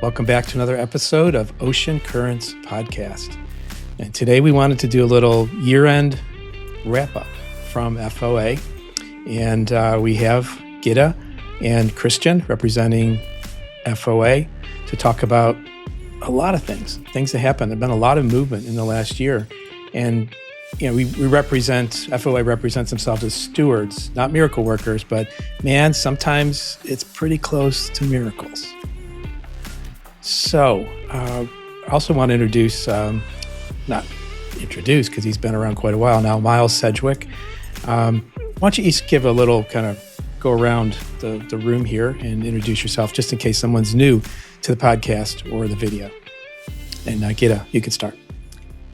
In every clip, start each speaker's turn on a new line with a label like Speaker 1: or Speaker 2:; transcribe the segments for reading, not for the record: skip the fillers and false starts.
Speaker 1: Welcome back to another episode of Ocean Currents Podcast. And today we wanted to do a little year-end wrap-up from FOA. And we have Gitte and Cristian representing FOA to talk about a lot of things that happened. There's been a lot of movement in the last year. And we FOA represents themselves as stewards, not miracle workers, but man, sometimes it's pretty close to miracles. So I also want to introduce, because he's been around quite a while now, Miles Sedgwick. Why don't you each give a little kind of go around the room here and introduce yourself, just in case someone's new to the podcast or the video. And Gitte, you can start.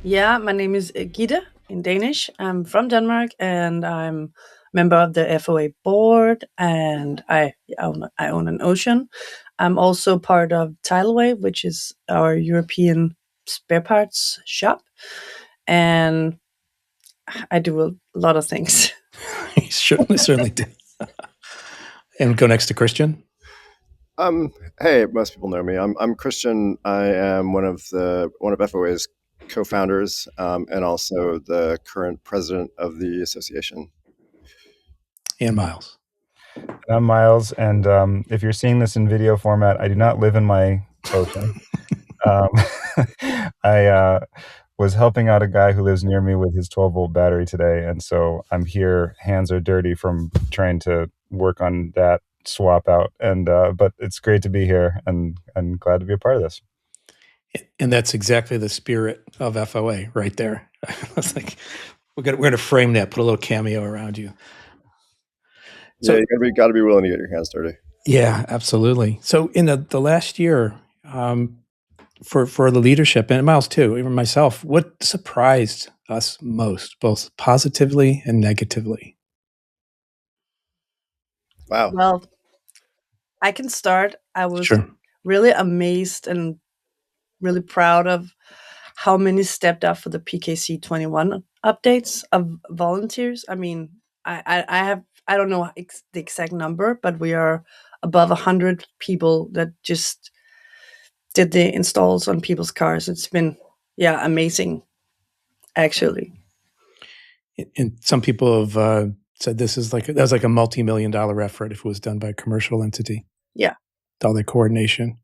Speaker 2: Yeah, my name is Gitte in Danish. I'm from Denmark and I'm a member of the FOA board, and I own an Ocean. I'm also part of Tidalway, which is our European spare parts shop. And I do a lot of things.
Speaker 1: You certainly do. And go next to Cristian.
Speaker 3: Hey, most people know me. I'm Cristian. I am one of FOA's co-founders, and also the current president of the association.
Speaker 1: And Miles.
Speaker 4: I'm Miles, and if you're seeing this in video format, I do not live in my Ocean. I was helping out a guy who lives near me with his 12-volt battery today, and so I'm here. Hands are dirty from trying to work on that swap out, and but it's great to be here, and I'm glad to be a part of this.
Speaker 1: And that's exactly the spirit of FOA right there. It's like we're going to frame that, put a little cameo around you.
Speaker 3: So, yeah, you got to be willing to get your hands dirty.
Speaker 1: Yeah, absolutely. So in the last year, for the leadership, and Miles too, even myself, what surprised us most, both positively and negatively?
Speaker 3: Wow.
Speaker 2: Well, I can start. I was really amazed and really proud of how many stepped up for the PKC 21 updates of volunteers. I mean, I don't know the exact number, but we are above 100 people that just did the installs on people's cars. It's been, amazing, actually.
Speaker 1: And some people have said that was like a multi-million-dollar effort if it was done by a commercial entity.
Speaker 2: Yeah.
Speaker 1: All the coordination.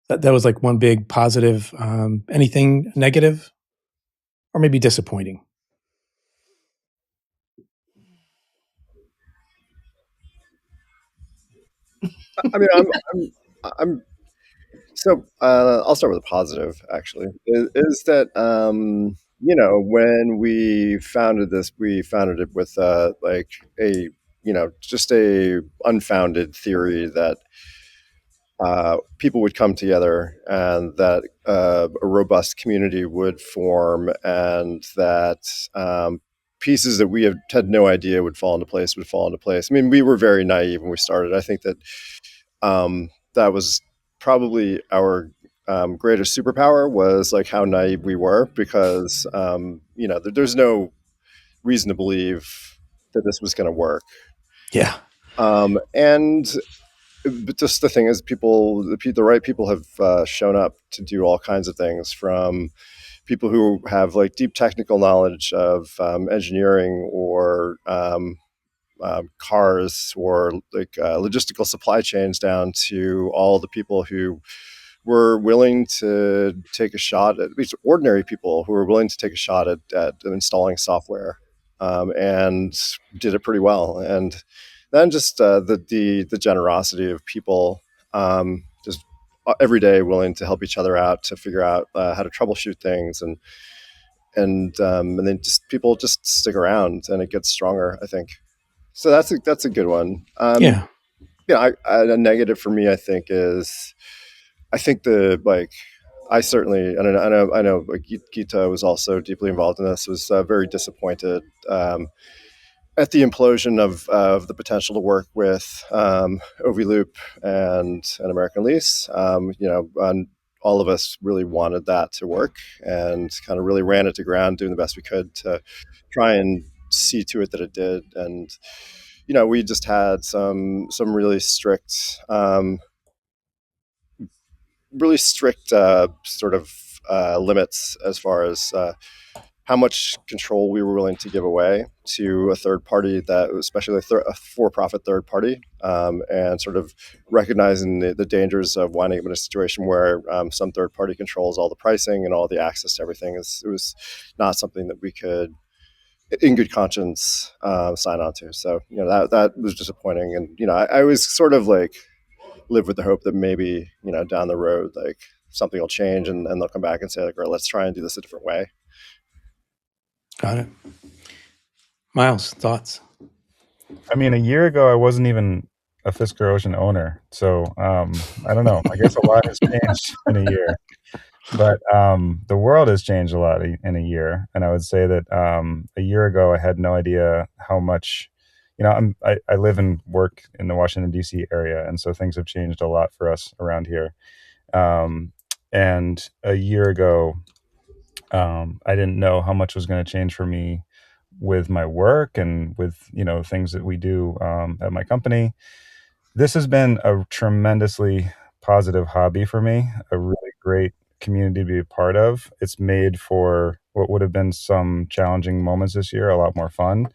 Speaker 1: That was like one big positive. Anything negative or maybe disappointing?
Speaker 3: I mean, I'm so I'll start with a positive, actually, is that, when we founded this, we founded it with just a unfounded theory that people would come together and that a robust community would form, and that pieces that we had no idea would fall into place. I mean, we were very naive when we started. I think that that was probably our greatest superpower, was like how naive we were, because there's no reason to believe that this was going to work.
Speaker 1: Yeah.
Speaker 3: But just the thing is, the right people have shown up to do all kinds of things, from people who have like deep technical knowledge of engineering or cars or like logistical supply chains, down to all the people who were willing to take a shot at least ordinary people who were willing to take a shot at installing software, and did it pretty well. And then just the generosity of people, just every day willing to help each other out, to figure out how to troubleshoot things, and then just people just stick around, and it gets stronger, I think. So that's a good one. A negative for me, I think, is I certainly, and I know like Gitte was also deeply involved in this, was very disappointed at the implosion of the potential to work with OV-Loop and American Lease. And all of us really wanted that to work, and kind of really ran it to ground, doing the best we could to try and see to it that it did. And we just had some really strict really strict sort of limits as far as how much control we were willing to give away to a third party, that especially a for-profit third party, and sort of recognizing the dangers of winding up in a situation where some third party controls all the pricing and all the access to everything. It was not something that we could, in good conscience, sign on to. So, that was disappointing. And, I was sort of like live with the hope that maybe, down the road, like something will change and they'll come back and say like, let's try and do this a different way.
Speaker 1: Got it. Miles, thoughts?
Speaker 4: I mean, a year ago, I wasn't even a Fisker Ocean owner. So I don't know. I guess a lot has changed in a year. But the world has changed a lot in a year. And I would say that a year ago, I had no idea how much, I live and work in the Washington, D.C. area. And so things have changed a lot for us around here. And a year ago, I didn't know how much was going to change for me with my work and with, things that we do at my company. This has been a tremendously positive hobby for me, a really great community to be a part of. It's made for what would have been some challenging moments this year a lot more fun.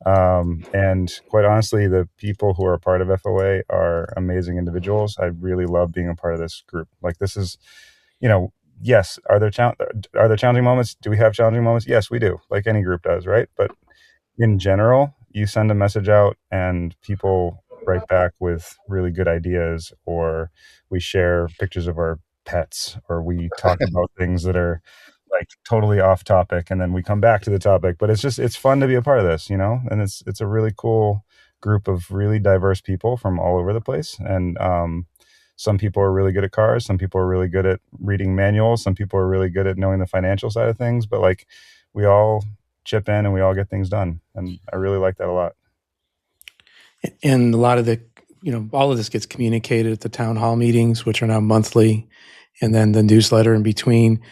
Speaker 4: And quite honestly, the people who are a part of FOA are amazing individuals. I really love being a part of this group. Like, this is, yes, are there challenging moments? Do we have challenging moments? Yes, we do, like any group does, right? But in general, you send a message out and people write back with really good ideas, or we share pictures of our pets, or we talk about things that are like totally off topic, and then we come back to the topic. But it's fun to be a part of this, and it's a really cool group of really diverse people from all over the place. And some people are really good at cars, some people are really good at reading manuals, some people are really good at knowing the financial side of things, but like, we all chip in and we all get things done. And I really like that a lot.
Speaker 1: And a lot of all of this gets communicated at the town hall meetings, which are now monthly, and then the newsletter in between.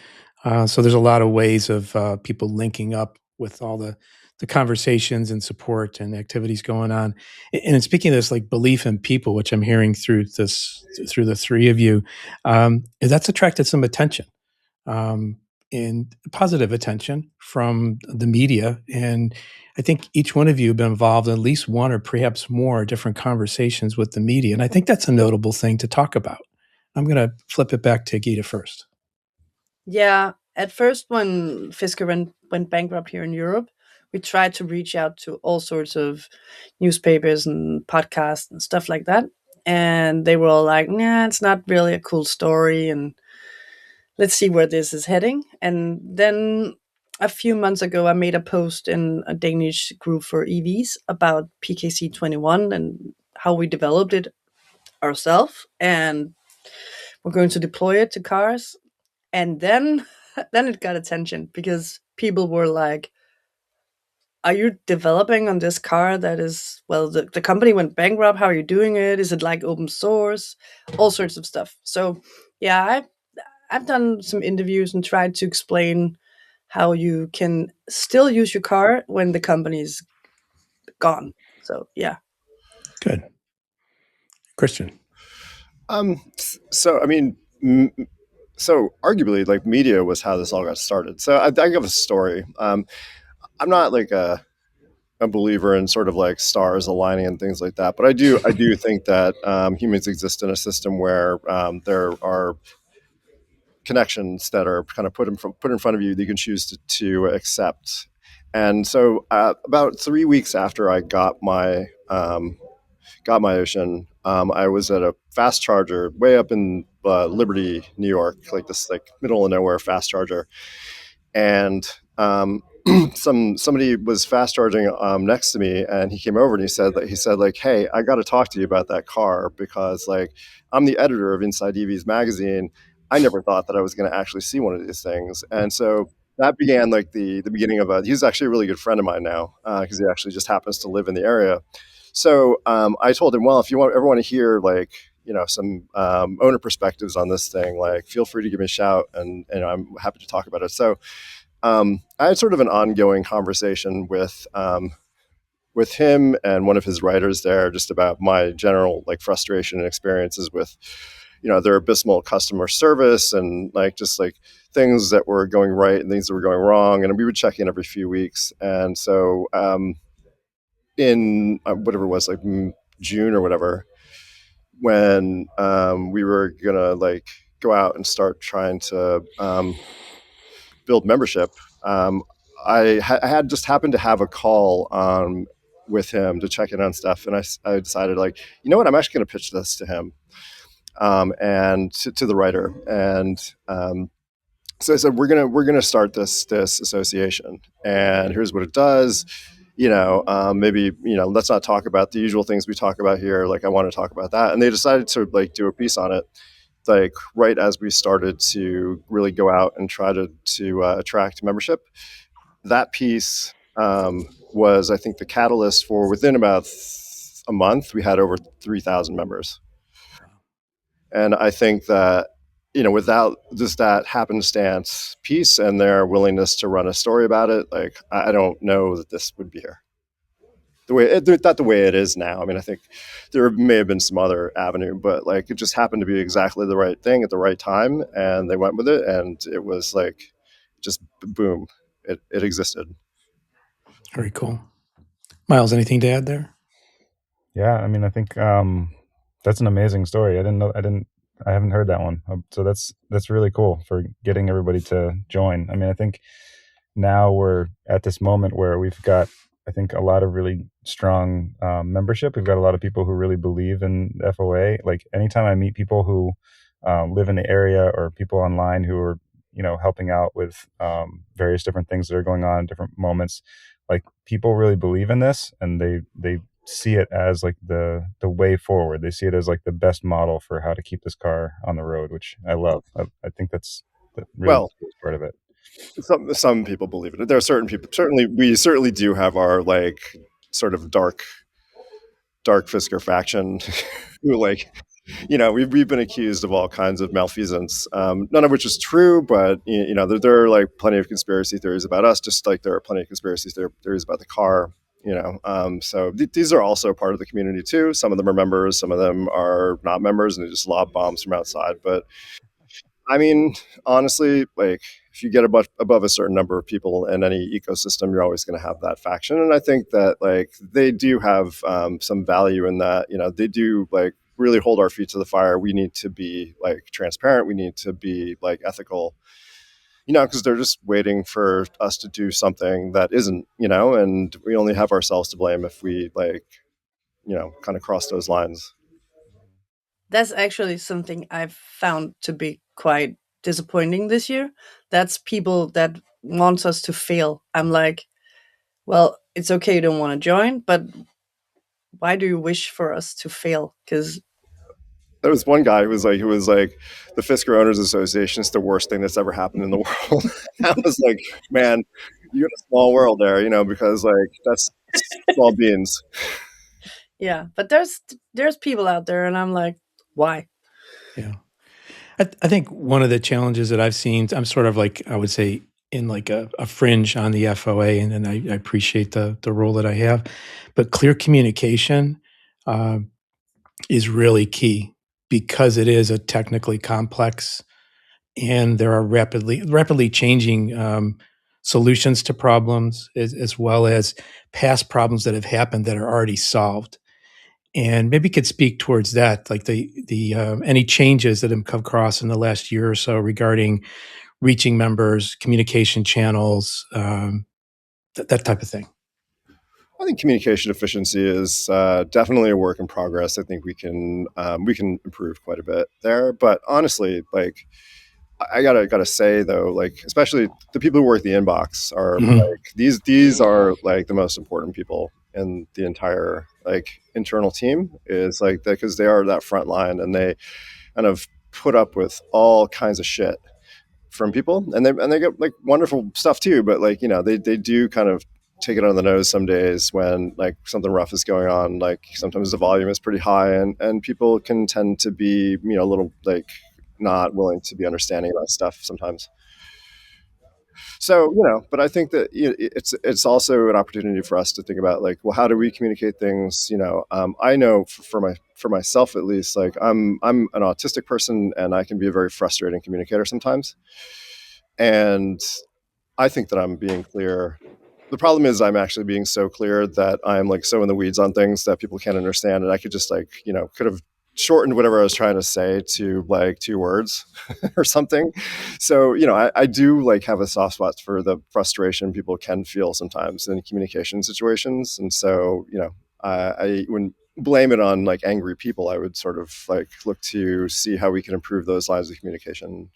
Speaker 1: So there's a lot of ways of people linking up with all the conversations and support and activities going on. And speaking of this, like belief in people, which I'm hearing through the three of you, that's attracted some attention, and positive attention from the media. And I think each one of you have been involved in at least one or perhaps more different conversations with the media. And I think that's a notable thing to talk about. I'm going to flip it back to Gitte first.
Speaker 2: Yeah. At first, when Fisker went bankrupt here in Europe, we tried to reach out to all sorts of newspapers and podcasts and stuff like that. And they were all like, nah, it's not really a cool story. And let's see where this is heading. And then a few months ago, I made a post in a Danish group for EVs about PKC 21 and how we developed it ourselves. And we're going to deploy it to cars. And then it got attention because people were like, are you developing on this car that is, well, the company went bankrupt. How are you doing it? Is it like open source? All sorts of stuff. So yeah, I've done some interviews and tried to explain how you can still use your car when the company is gone. So yeah.
Speaker 1: Good. Cristian.
Speaker 3: So, I mean, so arguably, like, media was how this all got started. So I give a story. I'm not like a believer in sort of like stars aligning and things like that, but I do think that humans exist in a system where there are connections that are kind of put in front of you that you can choose to accept. And so about 3 weeks after I got my Ocean, I was at a fast charger way up in Liberty, New York, like this like middle of nowhere fast charger, and somebody was fast charging next to me, and he came over and he said like, hey, I got to talk to you about that car, because like, I'm the editor of InsideEVs magazine. I never thought that I was going to actually see one of these things. And so that began like the beginning of he's actually a really good friend of mine now, because he actually just happens to live in the area. So I told him, well, if you ever want to hear like, some owner perspectives on this thing, like, feel free to give me a shout, and I'm happy to talk about it. So I had sort of an ongoing conversation with him and one of his writers there, just about my general like frustration and experiences with their abysmal customer service and like just like things that were going right and things that were going wrong. And we would check in every few weeks. And so in whatever it was, like June or whatever, when we were gonna like go out and start trying to build membership, I had just happened to have a call with him to check in on stuff, and I decided, like, you know what, I'm actually going to pitch this to him, and to the writer, and so I said, we're gonna start this association, and here's what it does. Maybe let's not talk about the usual things we talk about here. Like, I want to talk about that, and they decided to like do a piece on it, like right as we started to really go out and try to attract membership. That piece was, I think, the catalyst for within about a month, we had over 3,000 members. And I think that, without just that happenstance piece and their willingness to run a story about it, like, I don't know that this would be here. Not the way it is now. I mean, I think there may have been some other avenue, but like it just happened to be exactly the right thing at the right time, and they went with it, and it was like just boom, it existed.
Speaker 1: Very cool. Miles, anything to add there?
Speaker 4: Yeah, I mean, I think that's an amazing story. I haven't heard that one. So that's really cool for getting everybody to join. I mean, I think now we're at this moment where we've got, I think, a lot of really strong membership. We've got a lot of people who really believe in FOA. Like, anytime I meet people who live in the area or people online who are, helping out with various different things that are going on in different moments, like, people really believe in this, and they see it as like the way forward. They see it as like the best model for how to keep this car on the road, which I love. I think that's really part of it.
Speaker 3: Some people believe in it. There are certain people. We certainly do have our like sort of dark Fisker faction who, like, we've been accused of all kinds of malfeasance, none of which is true, but there are like plenty of conspiracy theories about us, just like there are plenty of conspiracy theories about the car. So these are also part of the community too. Some of them are members, some of them are not members, and they just lob bombs from outside. But I mean, honestly, like, if you get above a certain number of people in any ecosystem, you're always going to have that faction. And I think that, like, they do have some value in that. They do like really hold our feet to the fire. We need to be like transparent. We need to be like ethical. Because they're just waiting for us to do something that isn't. And we only have ourselves to blame if we like, kind of cross those lines.
Speaker 2: That's actually something I've found to be quite disappointing this year. That's people that wants us to fail. I'm like, well, it's okay you don't want to join, but why do you wish for us to fail? Because
Speaker 3: there was one guy who was like, the Fisker Owners Association is the worst thing that's ever happened in the world. I was like, man, you're in a small world there, because like that's small beans.
Speaker 2: Yeah, but there's people out there, and I'm like, why?
Speaker 1: Yeah. I think one of the challenges that I've seen, I'm sort of like, I would say, in like a fringe on the FOA, and I appreciate the role that I have, but clear communication is really key, because it is a technically complex, and there are rapidly changing solutions to problems, as well as past problems that have happened that are already solved. And maybe you could speak towards that, like the any changes that have come across in the last year or so regarding reaching members, communication channels, that type of thing.
Speaker 3: I think communication efficiency is definitely a work in progress. I think we can improve quite a bit there. But honestly, like, I gotta say though, like, especially the people who work the inbox are like these are like the most important people in the entire like internal team, is like that, because they are that front line, and they kind of put up with all kinds of shit from people, and they get like wonderful stuff too, but like, they do kind of take it on the nose some days when like something rough is going on. Like, sometimes the volume is pretty high, and people can tend to be a little like not willing to be understanding about stuff sometimes. So, but I think that it's also an opportunity for us to think about like, well, how do we communicate things? I know for for myself at least, like I'm an autistic person, and I can be a very frustrating communicator sometimes. And I think that I'm being clear. The problem is I'm actually being so clear that I'm like so in the weeds on things that people can't understand. And I could just like, could have shortened whatever I was trying to say to like 2 words or something. So, I do like have a soft spot for the frustration people can feel sometimes in communication situations. And so, I wouldn't blame it on like angry people. I would sort of like look to see how we can improve those lines of communication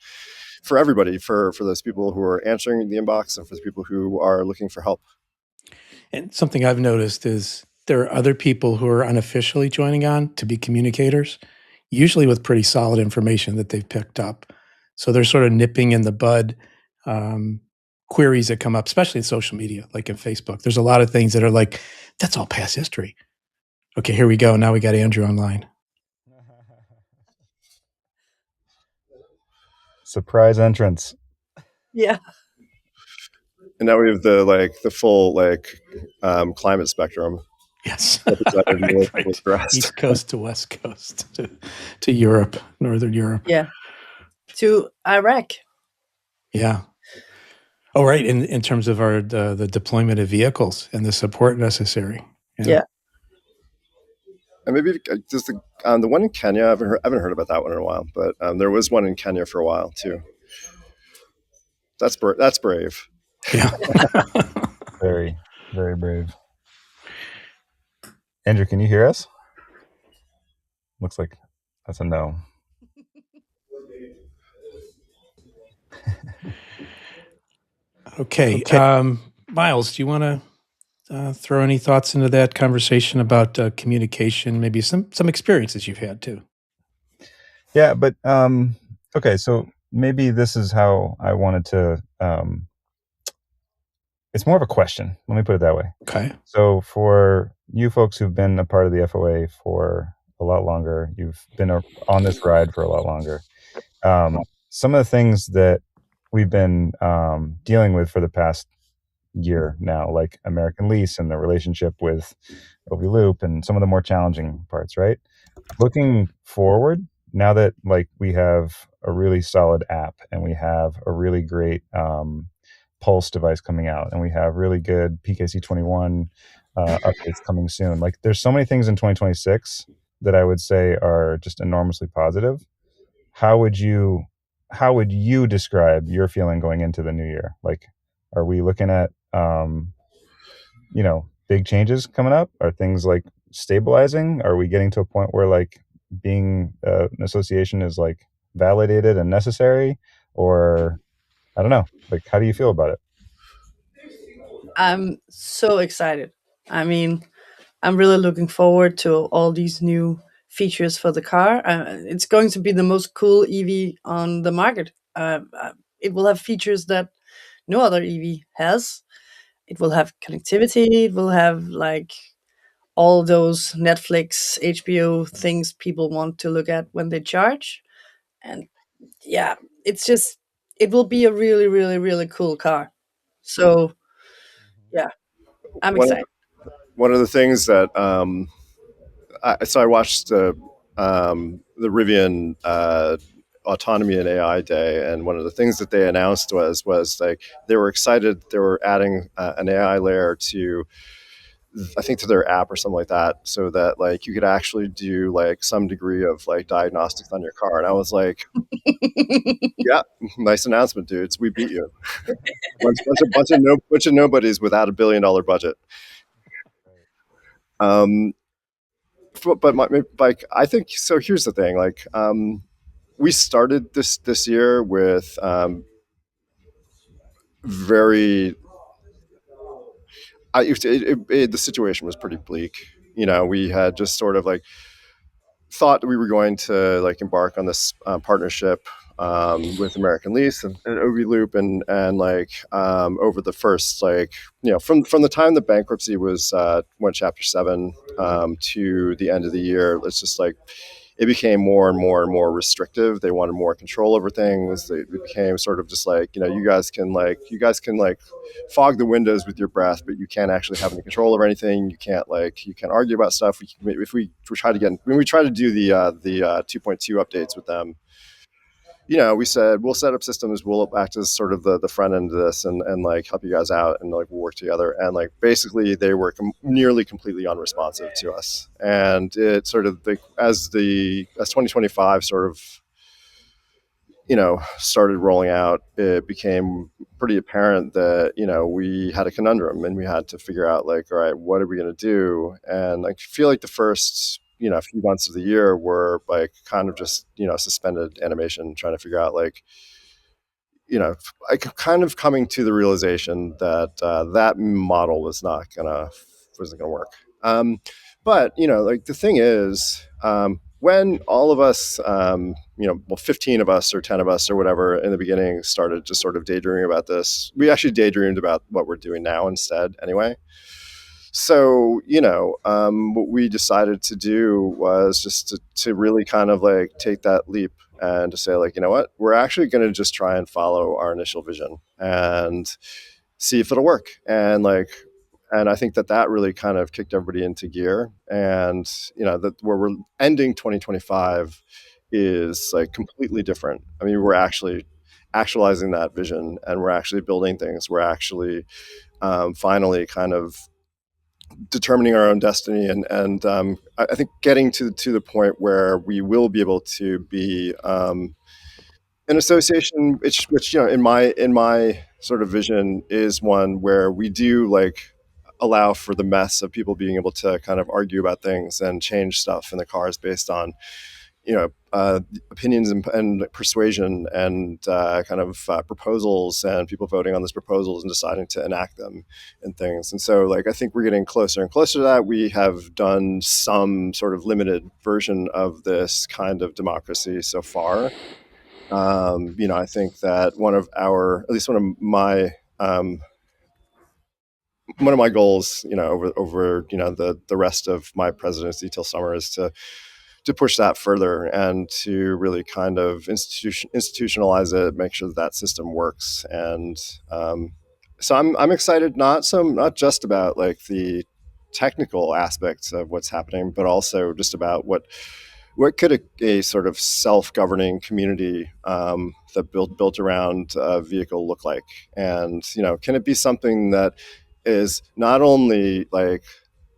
Speaker 3: for everybody, for those people who are answering the inbox and for the people who are looking for help.
Speaker 1: And something I've noticed is there are other people who are unofficially joining on to be communicators, usually with pretty solid information that they've picked up. So they're sort of nipping in the bud queries that come up, especially in social media, like in Facebook. There's a lot of things that are like, that's all past history. Okay, here we go. Now we got Andrew online.
Speaker 4: Surprise entrance.
Speaker 2: Yeah.
Speaker 3: And now we have the full climate spectrum.
Speaker 1: Yes.
Speaker 3: Right.
Speaker 1: East Coast to West Coast to Europe, Northern Europe.
Speaker 2: Yeah. To Iraq.
Speaker 1: Yeah. Oh, right. In terms of the deployment of vehicles and the support necessary.
Speaker 2: Yeah.
Speaker 3: And maybe just the one in Kenya, I haven't heard about that one in a while, but there was one in Kenya for a while too. That's brave.
Speaker 1: Yeah.
Speaker 4: Very, very brave. Andrew, can you hear us? Looks like that's a no.
Speaker 1: Okay. Miles, do you want to throw any thoughts into that conversation about communication, maybe some experiences you've had too?
Speaker 4: Yeah, but okay, so maybe this is how I wanted to, it's more of a question. Let me put it that way.
Speaker 1: Okay.
Speaker 4: So for you folks who've been a part of the FOA for a lot longer, you've been on this ride for a lot longer. Some of the things that we've been dealing with for the past year now, like American Lease and the relationship with OVLoop and some of the more challenging parts, right? Looking forward, now that like we have a really solid app and we have a really great Pulse device coming out and we have really good PKC21 updates coming soon. Like there's so many things in 2026 that I would say are just enormously positive. How would you describe your feeling going into the new year? Like, are we looking at, big changes coming up? Are things like stabilizing? Are we getting to a point where like being an association is like validated and necessary? Or I don't know, like, how do you feel about it?
Speaker 2: I'm so excited. I mean, I'm really looking forward to all these new features for the car. It's going to be the most cool EV on the market. It will have features that no other EV has. It will have connectivity. It will have like all those Netflix, HBO things people want to look at when they charge. And yeah, it will be a really, really, really cool car. So yeah, I'm excited.
Speaker 3: One of the things that I watched the Rivian Autonomy and AI Day, and one of the things that they announced was like they were excited they were adding an AI layer to, I think, to their app or something like that, so that like you could actually do like some degree of like diagnostics on your car. And I was like, yeah, nice announcement, dudes. We beat you. bunch of nobodies without $1 billion budget. But I think so. Here's the thing: like, we started this year with very. The situation was pretty bleak. We had just sort of like thought that we were going to like embark on this partnership with American Lease and OVLoop, and like over the first from the time the bankruptcy went Chapter 7 to the end of the year, it's just like it became more and more and more restrictive. They wanted more control over things. It became sort of just like, you guys can fog the windows with your breath, but you can't actually have any control over anything. You can't argue about stuff. When we try to do the 2.2 updates with them, we said we'll set up systems, we'll act as sort of the front end of this and help you guys out, and we'll work together. And basically they were nearly completely unresponsive to us. And it sort of as 2025 sort of started rolling out, it became pretty apparent that we had a conundrum, and we had to figure out all right, what are we going to do? And I feel like the first a few months of the year were kind of just suspended animation, trying to figure out kind of coming to the realization that that model wasn't gonna work. But the thing is, when all of us 15 of us or 10 of us or whatever in the beginning started just sort of daydreaming about this, we actually daydreamed about what we're doing now instead anyway. So, what we decided to do was just to really kind of take that leap and to say you know what, we're actually going to just try and follow our initial vision and see if it'll work. And I think that really kind of kicked everybody into gear. And, that where we're ending 2025 is completely different. I mean, we're actually actualizing that vision, and we're actually building things. We're actually finally kind of determining our own destiny, and I think getting to the point where we will be able to be an association, which in my sort of vision is one where we do allow for the mess of people being able to kind of argue about things and change stuff in the cars based on opinions and persuasion and kind of proposals, and people voting on those proposals and deciding to enact them and things. And so I think we're getting closer and closer to that. We have done some sort of limited version of this kind of democracy so far. I think that one of my goals, over the rest of my presidency till summer is to push that further and to really kind of institutionalize it, make sure that system works. And so I'm excited, not just about the technical aspects of what's happening, but also just about what could a sort of self-governing community that built around a vehicle look like. And can it be something that is not only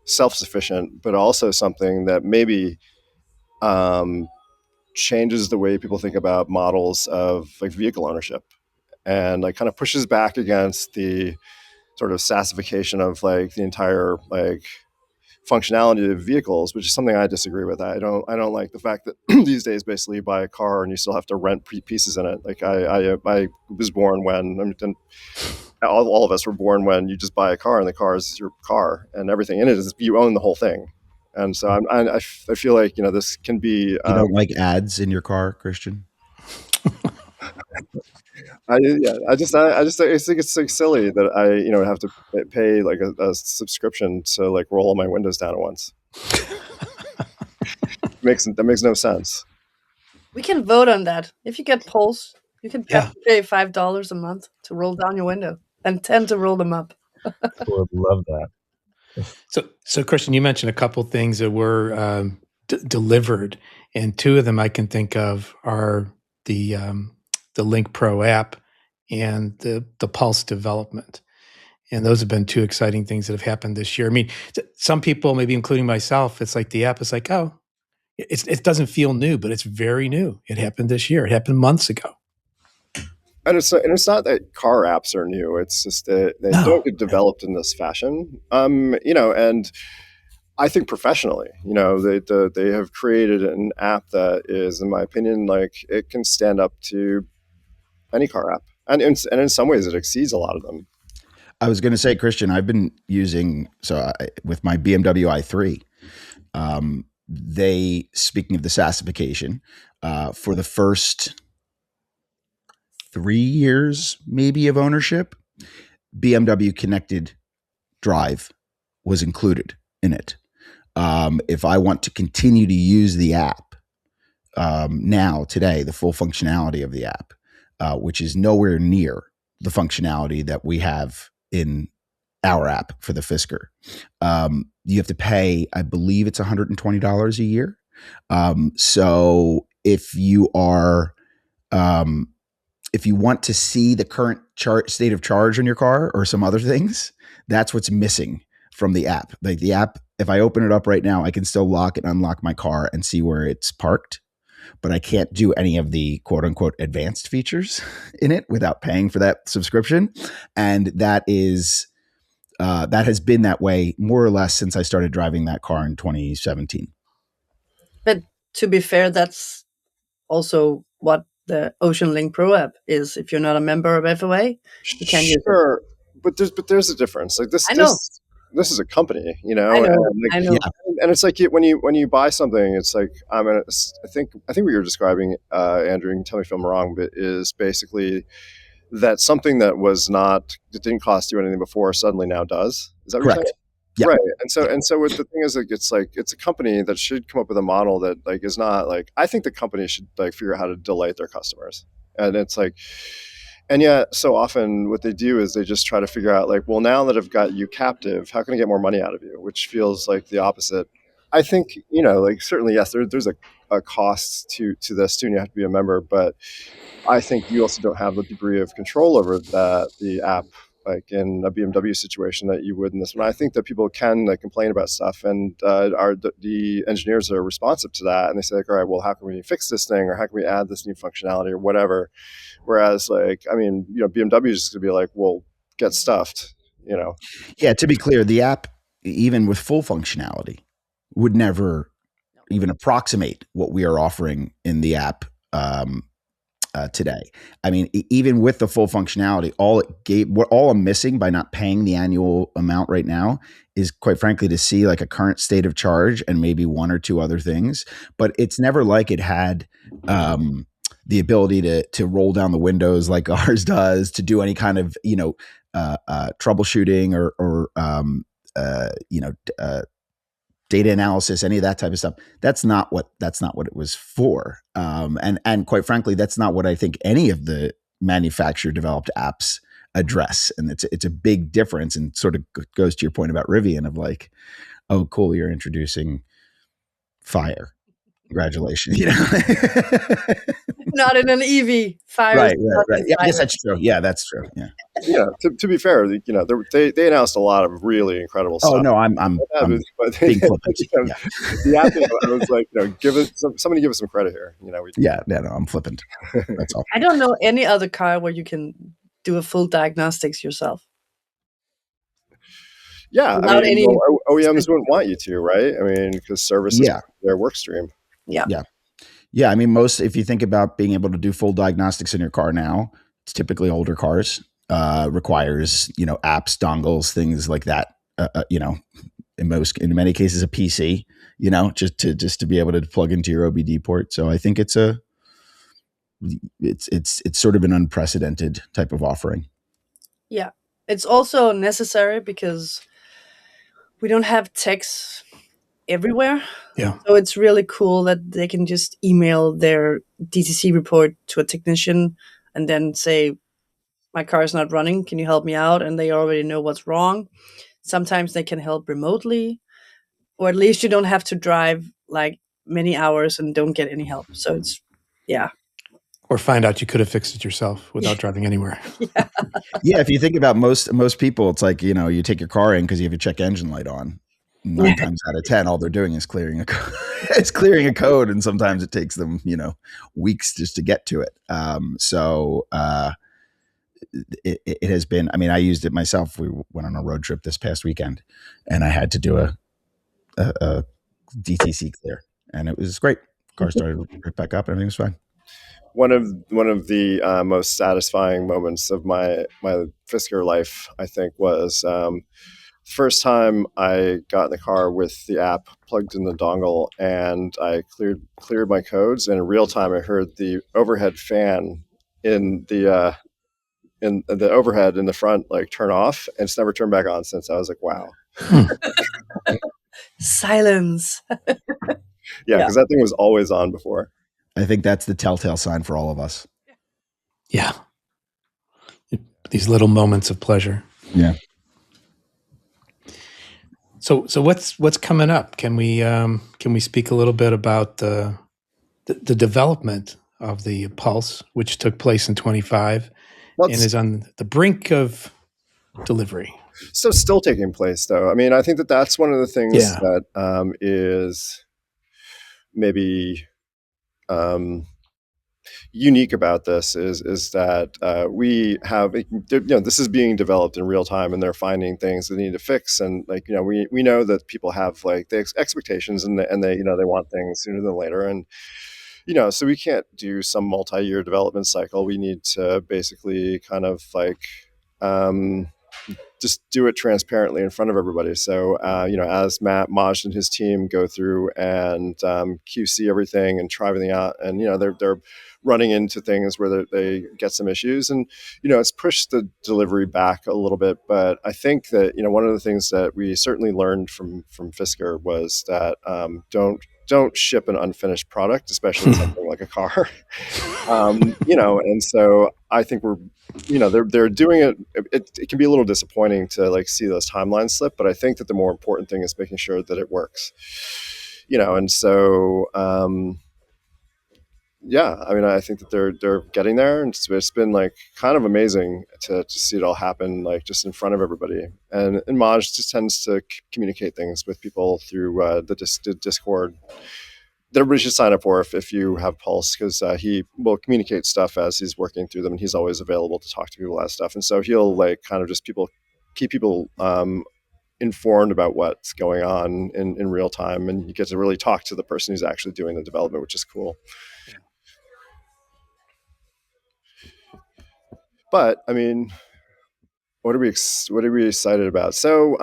Speaker 3: self-sufficient, but also something that maybe changes the way people think about models of vehicle ownership, and kind of pushes back against the sort of sassification of the entire functionality of vehicles, which is something I disagree with. I don't like the fact that these days basically you buy a car and you still have to rent pieces in it. I was born when all of us were born when you just buy a car, and the car is your car, and everything in it is you own the whole thing. And so I feel like this can be.
Speaker 5: You don't like ads in your car, Cristian?
Speaker 3: I think it's silly that I have to pay a subscription to roll all my windows down at once. That makes no sense.
Speaker 2: We can vote on that. If you get polls, you can pay $5 a month to roll down your window and 10 to roll them up.
Speaker 4: I would love that.
Speaker 1: So Cristian, you mentioned a couple things that were delivered, and two of them I can think of are the Link Pro app and the Pulse development. And those have been two exciting things that have happened this year. I mean, some people, maybe including myself, it's the app is oh, it doesn't feel new, but it's very new. It happened this year. It happened months ago.
Speaker 3: And it's not that car apps are new. It's just that they don't get developed in this fashion. And I think professionally, they have created an app that is, in my opinion, it can stand up to any car app, and in some ways it exceeds a lot of them.
Speaker 5: I was going to say, Cristian, I've been using with my BMW i3. Speaking of the sassification, for the first 3 years maybe of ownership, BMW Connected Drive was included in it. If I want to continue to use the app, now today the full functionality of the app, which is nowhere near the functionality that we have in our app for the Fisker. You have to pay, I believe it's $120 a year. So if you are, if you want to see the current state of charge on your car or some other things, that's what's missing from the app. Like the app, if I open it up right now, I can still lock and unlock my car and see where it's parked, but I can't do any of the quote unquote advanced features in it without paying for that subscription. And that is, that has been that way more or less since I started driving that car in 2017.
Speaker 2: But to be fair, that's also what the OceanLink Pro app is. If you're not a member of FOA, you can't use it.
Speaker 3: Sure, but there's a difference. Like
Speaker 2: I know.
Speaker 3: This is a company, you know.
Speaker 2: I know.
Speaker 3: And
Speaker 2: I know.
Speaker 3: and it's like when you buy something, it's like I think what you're describing, Andrew, you can tell me if I'm wrong, but is basically that something that didn't cost you anything before suddenly now does. Is that what you're saying?
Speaker 5: Yeah.
Speaker 3: Right. And so what the thing is, like, it's a company that should come up with a model that like is not like, I think the company should like figure out how to delight their customers. And it's like, and yet so often what they do is they just try to figure out like, well, now that I've got you captive, how can I get more money out of you? Which feels like the opposite. I think, you know, like certainly, yes, there's a cost to this too, and you have to be a member, but I think you also don't have the degree of control over the app, like in a BMW situation, that you would in this one. I think that people can like complain about stuff, and the engineers are responsive to that, and they say like, all right, well, how can we fix this thing, or how can we add this new functionality, or whatever. Whereas, like, I mean, you know, BMW is just gonna be like, well, get stuffed, you know.
Speaker 5: Yeah, to be clear, the app, even with full functionality, would never even approximate what we are offering in the app today. I mean, even with the full functionality, all I'm missing by not paying the annual amount right now is, quite frankly, to see like a current state of charge and maybe one or two other things. But it's never like it had the ability to roll down the windows like ours does, to do any kind of, you know, troubleshooting or data analysis, any of that type of stuff. That's not what it was for. And quite frankly, that's not what I think any of the manufacturer developed apps address. And it's a big difference, and sort of goes to your point about Rivian of like, oh, cool, you're introducing fire. Congratulations. You know?
Speaker 2: Not in an EV. Fire.
Speaker 5: Right. Yeah, I guess that's true. Yeah, that's true. Yeah.
Speaker 3: Yeah. To be fair, you know, they announced a lot of really incredible stuff.
Speaker 5: Oh no, I'm being flippant. Yeah.
Speaker 3: The app, I was like, you know, somebody give us some credit here. You know.
Speaker 5: I'm flippant. That's all.
Speaker 2: I don't know any other car where you can do a full diagnostics yourself.
Speaker 3: Yeah, I mean, OEMs wouldn't want you to, right? I mean, because service is their work stream.
Speaker 5: Yeah. I mean, if you think about being able to do full diagnostics in your car now, it's typically older cars, requires, you know, apps, dongles, things like that. You know, in many cases, a PC, you know, just to be able to plug into your OBD port. So I think it's sort of an unprecedented type of offering. Yeah.
Speaker 2: It's also necessary because we don't have techs everywhere.
Speaker 1: Yeah.
Speaker 2: So it's really cool that they can just email their DTC report to a technician and then say, my car is not running. Can you help me out? And they already know what's wrong. Sometimes they can help remotely, or at least you don't have to drive like many hours and don't get any help. So it's, yeah.
Speaker 1: Or find out you could have fixed it yourself without driving anywhere.
Speaker 5: Yeah. If you think about most people, it's like, you know, you take your car in because you have your check engine light on. 9 times out of 10, all they're doing is clearing a code, and sometimes it takes them, you know, weeks just to get to it. It has been. I mean, I used it myself. We went on a road trip this past weekend, and I had to do a DTC clear, and it was great. Car started right back up, and everything was fine.
Speaker 3: One of the most satisfying moments of my Fisker life, I think, was first time I got in the car with the app plugged in the dongle, and I cleared my codes, and in real time I heard the overhead fan in the overhead in the front like turn off, and it's never turned back on since. I was like, wow.
Speaker 2: Silence.
Speaker 3: Yeah, because that thing was always on before.
Speaker 5: I think that's the telltale sign for all of us.
Speaker 1: Yeah. These little moments of pleasure.
Speaker 5: Yeah.
Speaker 1: So what's coming up? Can we speak a little bit about the development of the Pulse, which took place in 25 and is on the brink of delivery?
Speaker 3: So still taking place, though. I mean, I think that that's one of the things that is maybe unique about this is that we have, this is being developed in real time, and they're finding things that they need to fix. And we know that people have like the expectations, and they they want things sooner than later. And so we can't do some multi-year development cycle. We need to basically kind of like just do it transparently in front of everybody. So, as Matt, Maj, and his team go through and QC everything and try everything out, and they're running into things where they get some issues, and it's pushed the delivery back a little bit. But I think that one of the things that we certainly learned from Fisker was that don't ship an unfinished product, especially something like a car. And so I think we're, they're doing it. It can be a little disappointing to like see those timelines slip, but I think that the more important thing is making sure that it works. And so I mean, I think that they're getting there, and it's been like kind of amazing to see it all happen like just in front of everybody. And Maj just tends to communicate things with people through the Discord that everybody should sign up for if you have Pulse, because he will communicate stuff as he's working through them, and he's always available to talk to people about stuff. And so he'll like kind of just keep people informed about what's going on in real time, and you get to really talk to the person who's actually doing the development, which is cool. Yeah. But I mean, what are we excited about? So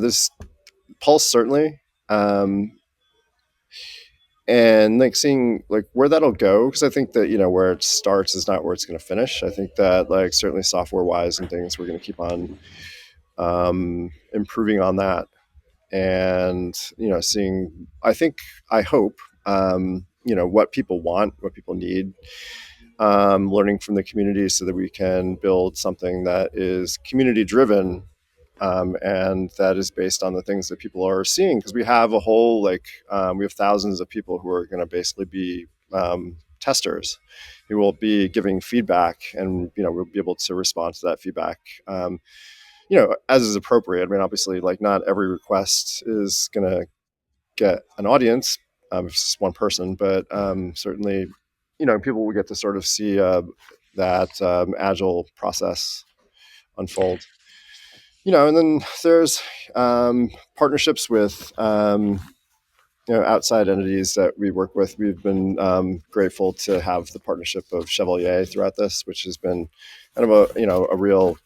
Speaker 3: this Pulse certainly. And like seeing like where that'll go, because I think that where it starts is not where it's going to finish. I think that like certainly software wise and things, we're going to keep on improving on that, and seeing, I hope what people want, what people need, learning from the community so that we can build something that is community driven. And that is based on the things that people are seeing, because we have a whole we have thousands of people who are going to basically be testers who will be giving feedback, and we'll be able to respond to that feedback as is appropriate. I mean, obviously, like not every request is going to get an audience if it's just one person, but certainly people will get to sort of see that agile process unfold. And then there's partnerships with outside entities that we work with. We've been grateful to have the partnership of Chevalier throughout this, which has been kind of a real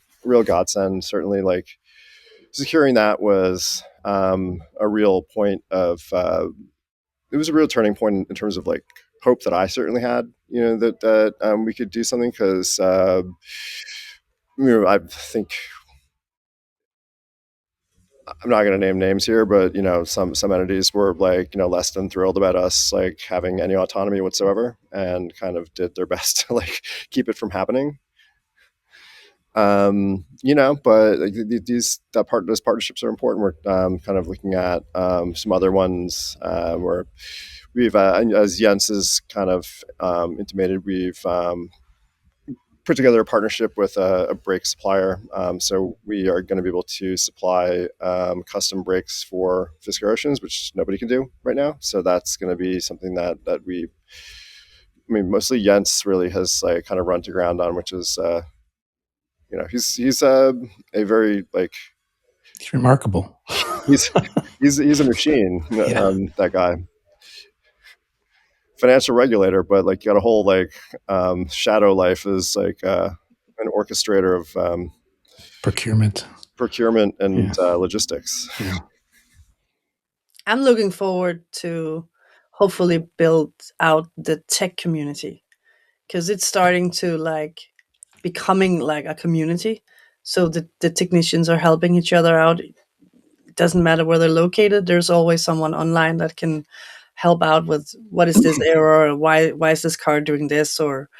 Speaker 3: godsend. Certainly, like securing that was a real point of it was a real turning point in terms of like hope that I certainly had. That we could do something, because I think. I'm not going to name names here, but some entities were like less than thrilled about us like having any autonomy whatsoever, and kind of did their best to like keep it from happening. But like, those partnerships are important. We're kind of looking at some other ones where we've, as Jens has kind of intimated, we've put together a partnership with a brake supplier. So we are going to be able to supply custom brakes for Fisker Oceans, which nobody can do right now. So that's going to be something that mostly Jens really has like kind of run to ground on, which is, he's a very like,
Speaker 1: he's remarkable.
Speaker 3: he's a machine, that guy. Financial regulator, but like got a whole like shadow life as like an orchestrator of
Speaker 1: procurement
Speaker 3: and logistics.
Speaker 1: Yeah.
Speaker 2: I'm looking forward to hopefully build out the tech community, because it's starting to like becoming like a community. So the technicians are helping each other out. It doesn't matter where they're located. There's always someone online that can help out with what is this error, or why is this car doing this, or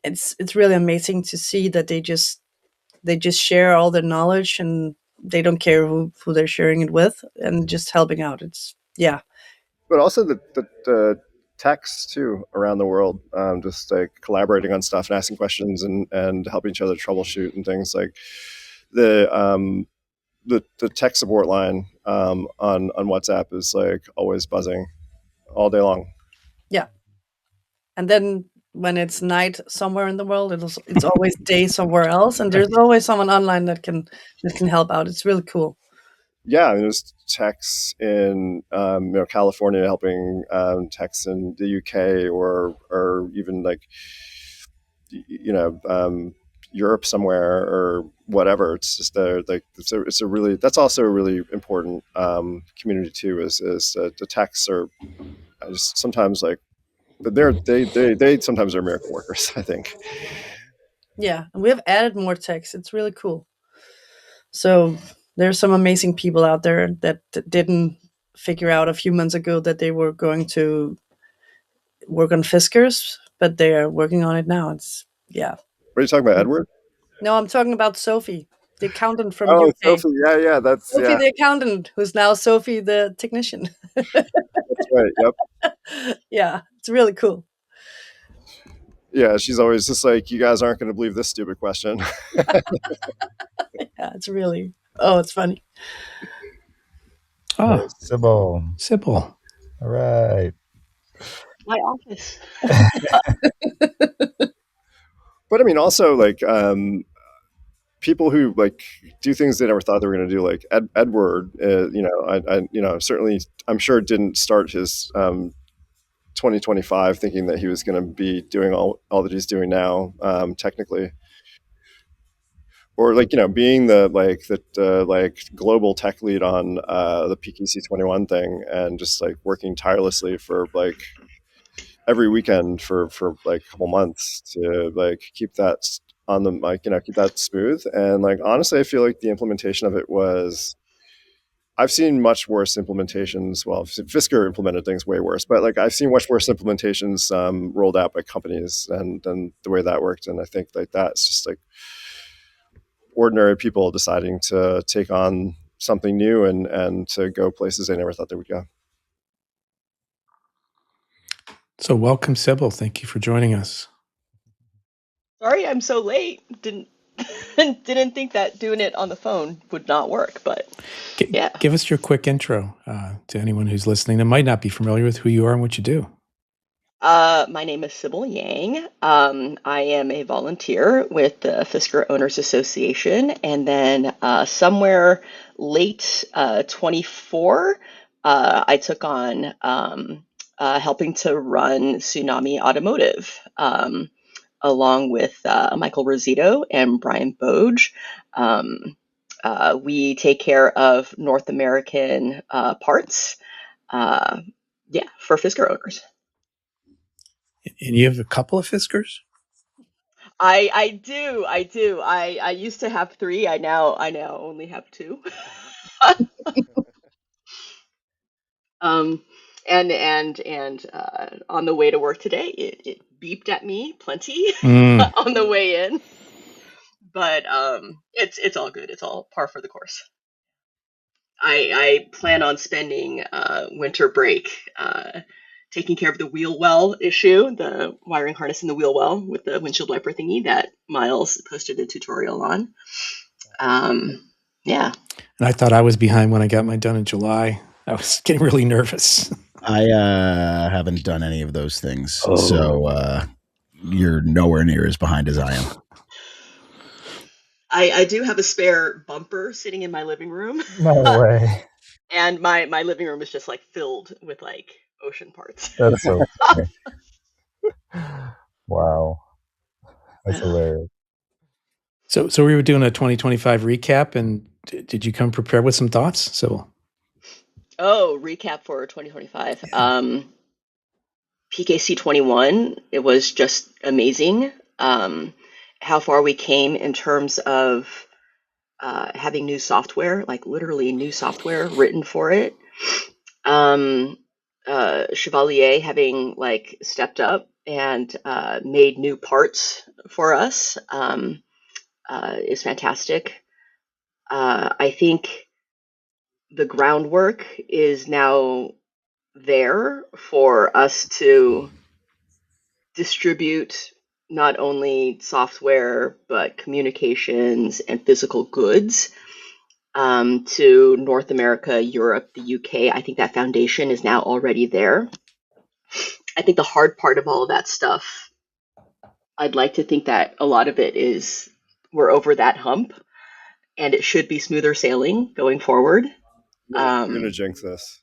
Speaker 2: it's really amazing to see that they just share all their knowledge, and they don't care who they're sharing it with, and just helping out. It's
Speaker 3: But also the techs too around the world, just like collaborating on stuff and asking questions and helping each other troubleshoot and things like the tech support line on WhatsApp is like always buzzing all day long.
Speaker 2: Yeah. And then when it's night somewhere in the world, it's always day somewhere else, and there's always someone online that can help out. It's really cool.
Speaker 3: Yeah, I mean, there's techs in California helping techs in the UK or even like Europe somewhere or whatever. It's just it's a really, that's also a really important community too. Is the techs are just sometimes like, but they sometimes are miracle workers, I think.
Speaker 2: Yeah, and we have added more techs. It's really cool. So there's some amazing people out there that didn't figure out a few months ago that they were going to work on Fiskers, but they are working on it now.
Speaker 3: What are you talking about, Edward?
Speaker 2: No, I'm talking about Sophie, the accountant from
Speaker 3: UK.
Speaker 2: Sophie,
Speaker 3: that's
Speaker 2: Sophie the accountant, who's now Sophie the technician.
Speaker 3: That's right. Yep.
Speaker 2: Yeah, it's really cool.
Speaker 3: Yeah, she's always just like, you guys aren't going to believe this stupid question.
Speaker 2: Yeah, it's really, it's funny.
Speaker 4: Oh, Sybil. All right.
Speaker 6: My office.
Speaker 3: But I mean, also like people who like do things they never thought they were going to do, like Edward. Certainly, I'm sure didn't start his 2025 thinking that he was going to be doing all that he's doing now, technically. Or like, being the global tech lead on the PKC 21 thing, and just like working tirelessly for like every weekend for like a couple months to like keep that on the keep that smooth. And like, honestly, I feel like the implementation of it was, I've seen much worse implementations. Well, Fisker implemented things way worse, but like I've seen much worse implementations rolled out by companies and the way that worked. And I think like that's just like ordinary people deciding to take on something new and to go places they never thought they would go.
Speaker 1: So welcome, Sybil. Thank you for joining us.
Speaker 6: Sorry, I'm so late. Didn't think that doing it on the phone would not work, but yeah.
Speaker 1: Give us your quick intro to anyone who's listening that might not be familiar with who you are and what you do.
Speaker 6: My name is Sybil Yang. I am a volunteer with the Fisker Owners Association, and then somewhere late 24, I took on helping to run Tsunami Automotive, along with Michael Rosito and Brian Boge. We take care of North American parts, for Fisker owners.
Speaker 1: And you have a couple of Fiskers?
Speaker 6: I do. I used to have 3. I now only have 2. And on the way to work today, it beeped at me plenty on the way in. But it's all good. It's all par for the course. I plan on spending winter break taking care of the wheel well issue, the wiring harness in the wheel well with the windshield wiper thingy that Miles posted a tutorial on. Yeah.
Speaker 1: And I thought I was behind when I got mine done in July. I was getting really nervous.
Speaker 5: I haven't done any of those things, so you're nowhere near as behind as I am.
Speaker 6: I do have a spare bumper sitting in my living room.
Speaker 4: No way.
Speaker 6: And my living room is just like filled with like Ocean parts.
Speaker 4: That's so funny. Wow. That's hilarious.
Speaker 1: So we were doing a 2025 recap, and did you come prepared with some thoughts, Sybil?
Speaker 6: Oh, recap for 2025. Yeah. PKC 21, it was just amazing. How far we came in terms of having new software, like literally new software written for it. Chevalier having like stepped up and made new parts for us is fantastic. I think the groundwork is now there for us to distribute not only software but communications and physical goods to North America, Europe, the UK. I think that foundation is now already there. I think the hard part of all of that stuff, I'd like to think that a lot of it is we're over that hump and it should be smoother sailing going forward.
Speaker 3: You're going to jinx this.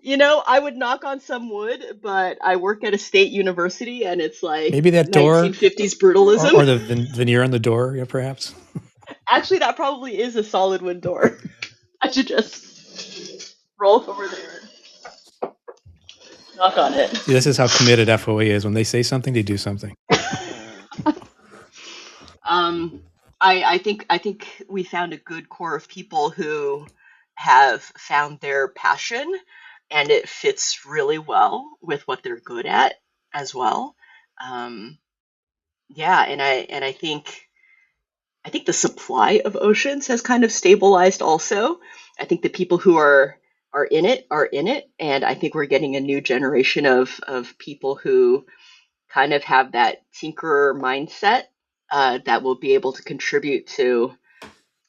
Speaker 6: You know, I would knock on some wood, but I work at a state university and it's like
Speaker 1: maybe that door,
Speaker 6: 1950s brutalism.
Speaker 1: Or the veneer on the door, yeah, perhaps.
Speaker 6: Actually, that probably is a solid wood door. I should just roll over there and knock on it.
Speaker 1: See, this is how committed FOA is. When they say something, they do something.
Speaker 6: I think we found a good core of people who have found their passion, and it fits really well with what they're good at as well. Yeah, and I think the supply of oceans has kind of stabilized also. I think the people who are in it, and I think we're getting a new generation of people who kind of have that tinkerer mindset that will be able to contribute to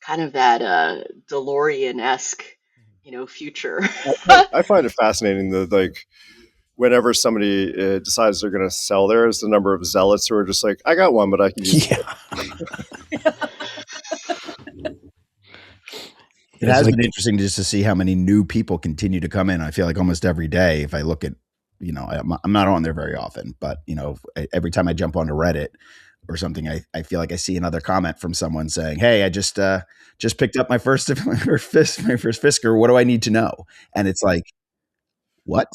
Speaker 6: kind of that DeLorean-esque, future.
Speaker 3: I find it fascinating that, like, whenever somebody decides they're going to sell theirs, the number of zealots who are just like, I got one, but I can use it.
Speaker 5: It has been interesting just to see how many new people continue to come in. I feel like almost every day, if I look at, I'm not on there very often, but, every time I jump onto Reddit or something, I feel like I see another comment from someone saying, hey, I just picked up my first Fisker. What do I need to know? And it's like, what?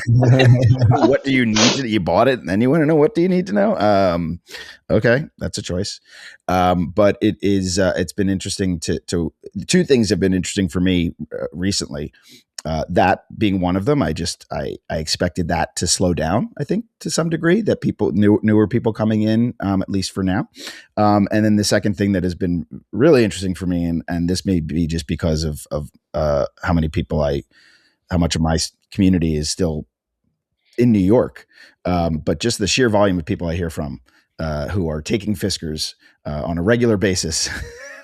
Speaker 5: What do you need to, you bought it and then you want to know, what do you need to know? Okay, that's a choice. But it is, it's been interesting to two things have been interesting for me recently. That being one of them. I expected that to slow down, I think, to some degree, that newer people coming in, at least for now. And then the second thing that has been really interesting for me, and this may be just because of how much of my community is still in New York, but just the sheer volume of people I hear from who are taking Fiskers on a regular basis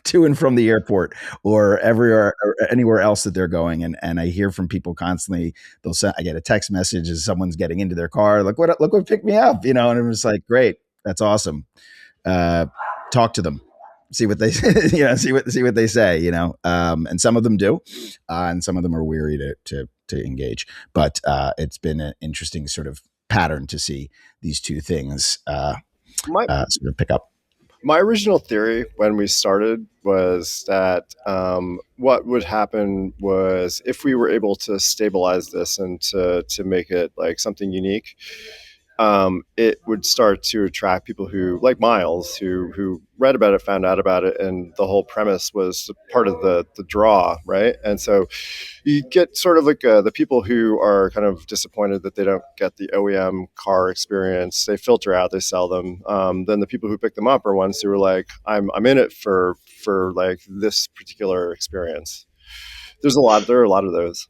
Speaker 5: to and from the airport or everywhere or anywhere else that they're going. And I hear from people constantly. I get a text message as someone's getting into their car, look what picked me up, and I'm just like, great, that's awesome. Talk to them, see what they see what they say, and some of them do, and some of them are weary to engage. But it's been an interesting sort of pattern to see these two things sort of pick up.
Speaker 3: My original theory when we started was that what would happen was, if we were able to stabilize this and to make it like something unique, it would start to attract people who, like Miles, who read about it, found out about it, and the whole premise was part of the draw, right? And so you get sort of like the people who are kind of disappointed that they don't get the OEM car experience. They filter out, they sell them. Then the people who pick them up are ones who are like, I'm in it for like this particular experience. There are a lot of those.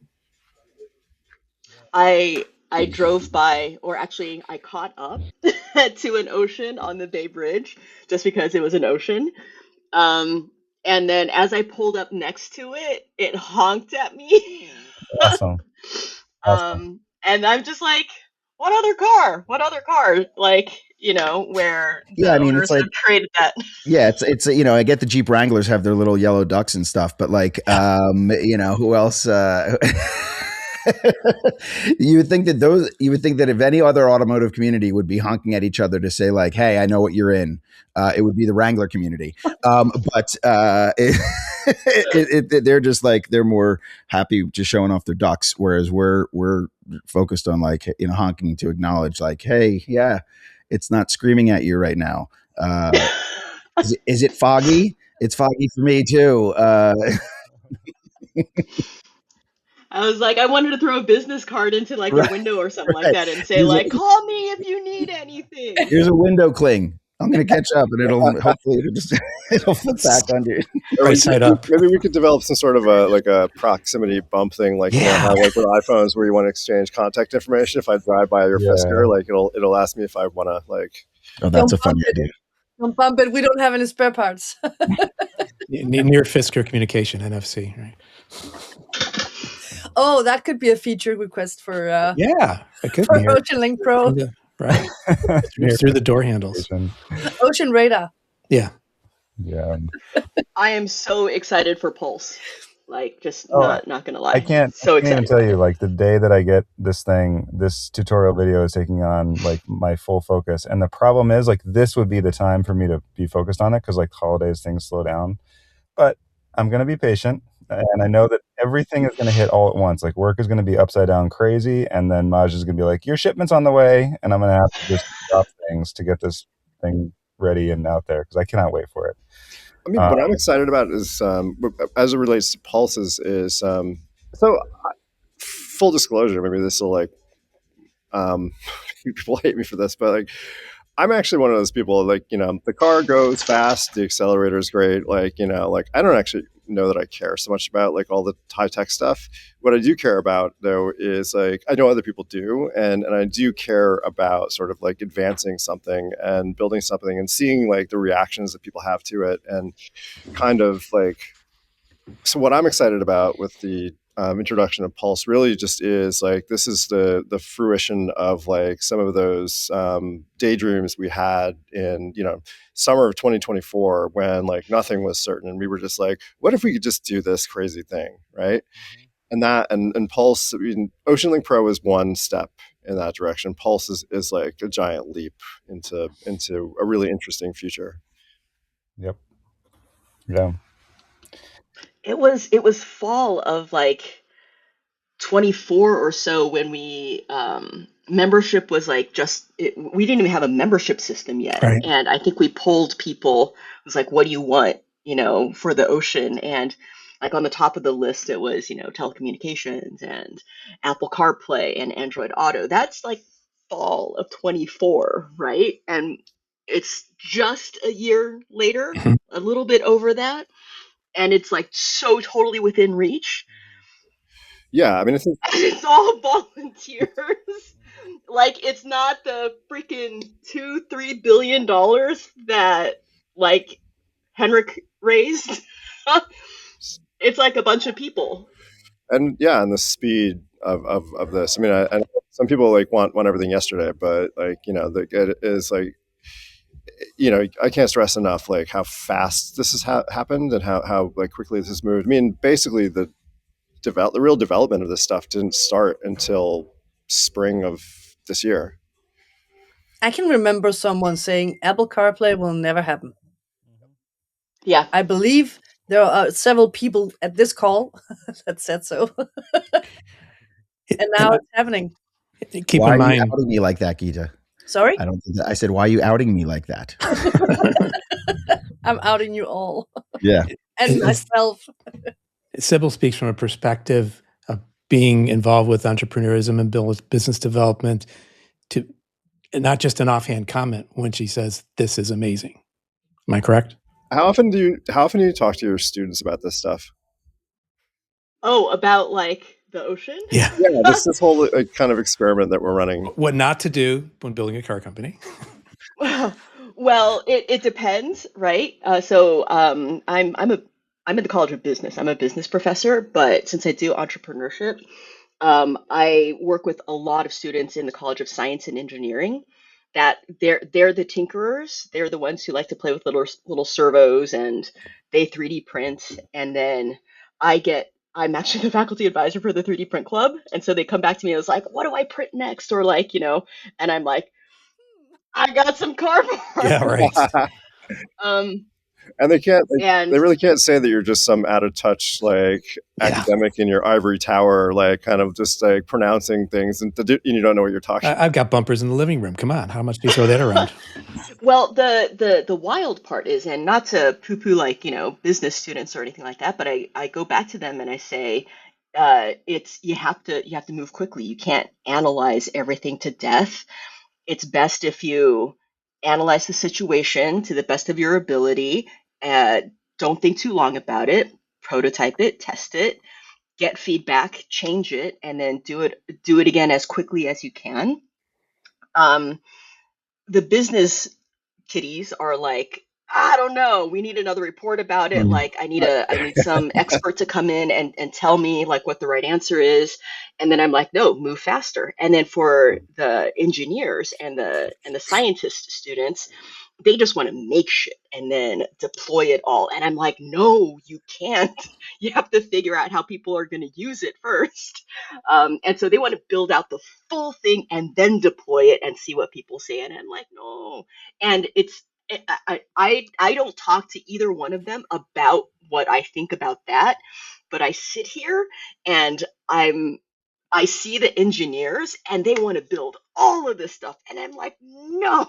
Speaker 6: I drove by, or actually I caught up to an Ocean on the Bay Bridge just because it was an Ocean. And then as I pulled up next to it, it honked at me.
Speaker 4: Awesome.
Speaker 6: And I'm just like, what other car? Like, where the owners have traded that.
Speaker 5: Yeah, it's I get the Jeep Wranglers have their little yellow ducks and stuff, but like, who else? You would think that if any other automotive community would be honking at each other to say like, hey, I know what you're in, it would be the Wrangler community. But they're just like, they're more happy just showing off their ducks, whereas we're focused on like, honking to acknowledge like, hey, yeah, it's not screaming at you right now. Is it foggy? It's foggy for me too.
Speaker 6: I was like, I wanted to throw a business card into like a window or something like that and say like, call me if you need anything.
Speaker 5: Here's a window cling. I'm going to catch up, and hopefully it'll flip back under.
Speaker 1: Right side up.
Speaker 3: Maybe we could develop some sort of a proximity bump thing, like, you know, how, like with iPhones where you want to exchange contact information. If I drive by your Fisker, like it'll ask me if I want to like.
Speaker 5: Oh, that's a funny idea.
Speaker 2: Don't bump it. We don't have any spare parts.
Speaker 1: Near Fisker communication, NFC, right?
Speaker 2: Oh, that could be a feature request for
Speaker 1: it could
Speaker 2: for
Speaker 1: be
Speaker 2: OceanLink Pro.
Speaker 1: Right. through the door handles.
Speaker 2: Ocean radar.
Speaker 1: Yeah.
Speaker 6: I am so excited for Pulse. Like, just not gonna lie.
Speaker 4: I can't even tell you, like, the day that I get this tutorial video is taking on like my full focus. And the problem is, like, this would be the time for me to be focused on it because like holidays, things slow down. But I'm gonna be patient, and I know that everything is gonna hit all at once. Like, work is gonna be upside down crazy, and then Maj is gonna be like, "Your shipment's on the way," and I'm gonna have to just drop things to get this thing ready and out there because I cannot wait for it.
Speaker 3: I mean, what I'm excited about is, as it relates to pulses, is full disclosure. Maybe this will like people hate me for this, but like I'm actually one of those people. Like, you know, the car goes fast, the accelerator is great. Like, you know, like I don't actually know that I care so much about like all the high tech stuff. What I do care about though is like I know other people do, and I do care about sort of like advancing something and building something and seeing like the reactions that people have to it, and kind of like, so what I'm excited about with the introduction of Pulse really just is like this is the fruition of like some of those daydreams we had in, you know, summer of 2024 when like nothing was certain and we were just like, what if we could just do this crazy thing, right? And that and Pulse, I mean, OceanLink Pro is one step in that direction. Pulse is like a giant leap into a really interesting future.
Speaker 4: Yep. Yeah.
Speaker 6: It was fall of like 24 or so when we membership was like we didn't even have a membership system yet.
Speaker 1: Right.
Speaker 6: And I think we polled people. It was like, what do you want, you know, for the Ocean? And like on the top of the list, it was, you know, telecommunications and Apple CarPlay and Android Auto. That's like fall of 24, right? And it's just a year later, a little bit over that. And it's like so totally within reach.
Speaker 3: Yeah, I mean,
Speaker 6: it's all volunteers. Like, it's not the freaking $2-3 billion that like Henrik raised. It's like a bunch of people.
Speaker 3: And yeah, and the speed of this. I mean, I some people like want everything yesterday, but like, you know, it is like, you know, I can't stress enough like how fast this has happened and how like quickly this has moved. I mean, basically the real development of this stuff didn't start until spring of this year.
Speaker 2: I can remember someone saying Apple CarPlay will never happen.
Speaker 6: Yeah,
Speaker 2: I believe there are several people at this call that said so. And now it's happening.
Speaker 1: Keep
Speaker 5: why
Speaker 1: in mind,
Speaker 5: are you outing me like that, Gitte?
Speaker 2: Sorry?
Speaker 5: I don't think that. I said, why are you outing me like that?
Speaker 2: I'm outing you all.
Speaker 5: Yeah.
Speaker 2: And myself.
Speaker 1: Sybil speaks from a perspective of being involved with entrepreneurism and business development, to not just an offhand comment when she says this is amazing. Am I correct?
Speaker 3: How often do you talk to your students about this stuff?
Speaker 6: Oh, about like the Ocean?
Speaker 3: Yeah, this whole like, kind of experiment that we're running.
Speaker 1: What not to do when building a car company?
Speaker 6: Well, it depends, right? So I'm in the College of Business. I'm a business professor, but since I do entrepreneurship, I work with a lot of students in the College of Science and Engineering. That they're the tinkerers. They're the ones who like to play with little servos, and they 3D print. And then I'm actually the faculty advisor for the 3D print club, and so they come back to me and it's like, what do I print next? Or like, you know, and I'm like, I got some car parts.
Speaker 1: Yeah, right.
Speaker 3: And they really can't say that you're just some out of touch like academic in your ivory tower, like kind of just like pronouncing things and you don't know what you're talking about.
Speaker 1: I've got bumpers in the living room. Come on, how much do you throw that around?
Speaker 6: Well, the wild part is, and not to poo-poo like, you know, business students or anything like that, but I go back to them and I say, you have to move quickly. You can't analyze everything to death. It's best if you analyze the situation to the best of your ability. Don't think too long about it. Prototype it, test it, get feedback, change it, and then do it again as quickly as you can. The business kitties are like, I don't know, we need another report about it. Like, I need some expert to come in and tell me like what the right answer is. And then I'm like, no, move faster. And then for the engineers and the scientist students, they just want to make shit and then deploy it all. And I'm like, no, you can't. You have to figure out how people are going to use it first. And so they want to build out the full thing and then deploy it and see what people say. And I'm like, no. And I don't talk to either one of them about what I think about that, but I sit here and I see the engineers and they want to build all of this stuff. And I'm like, no,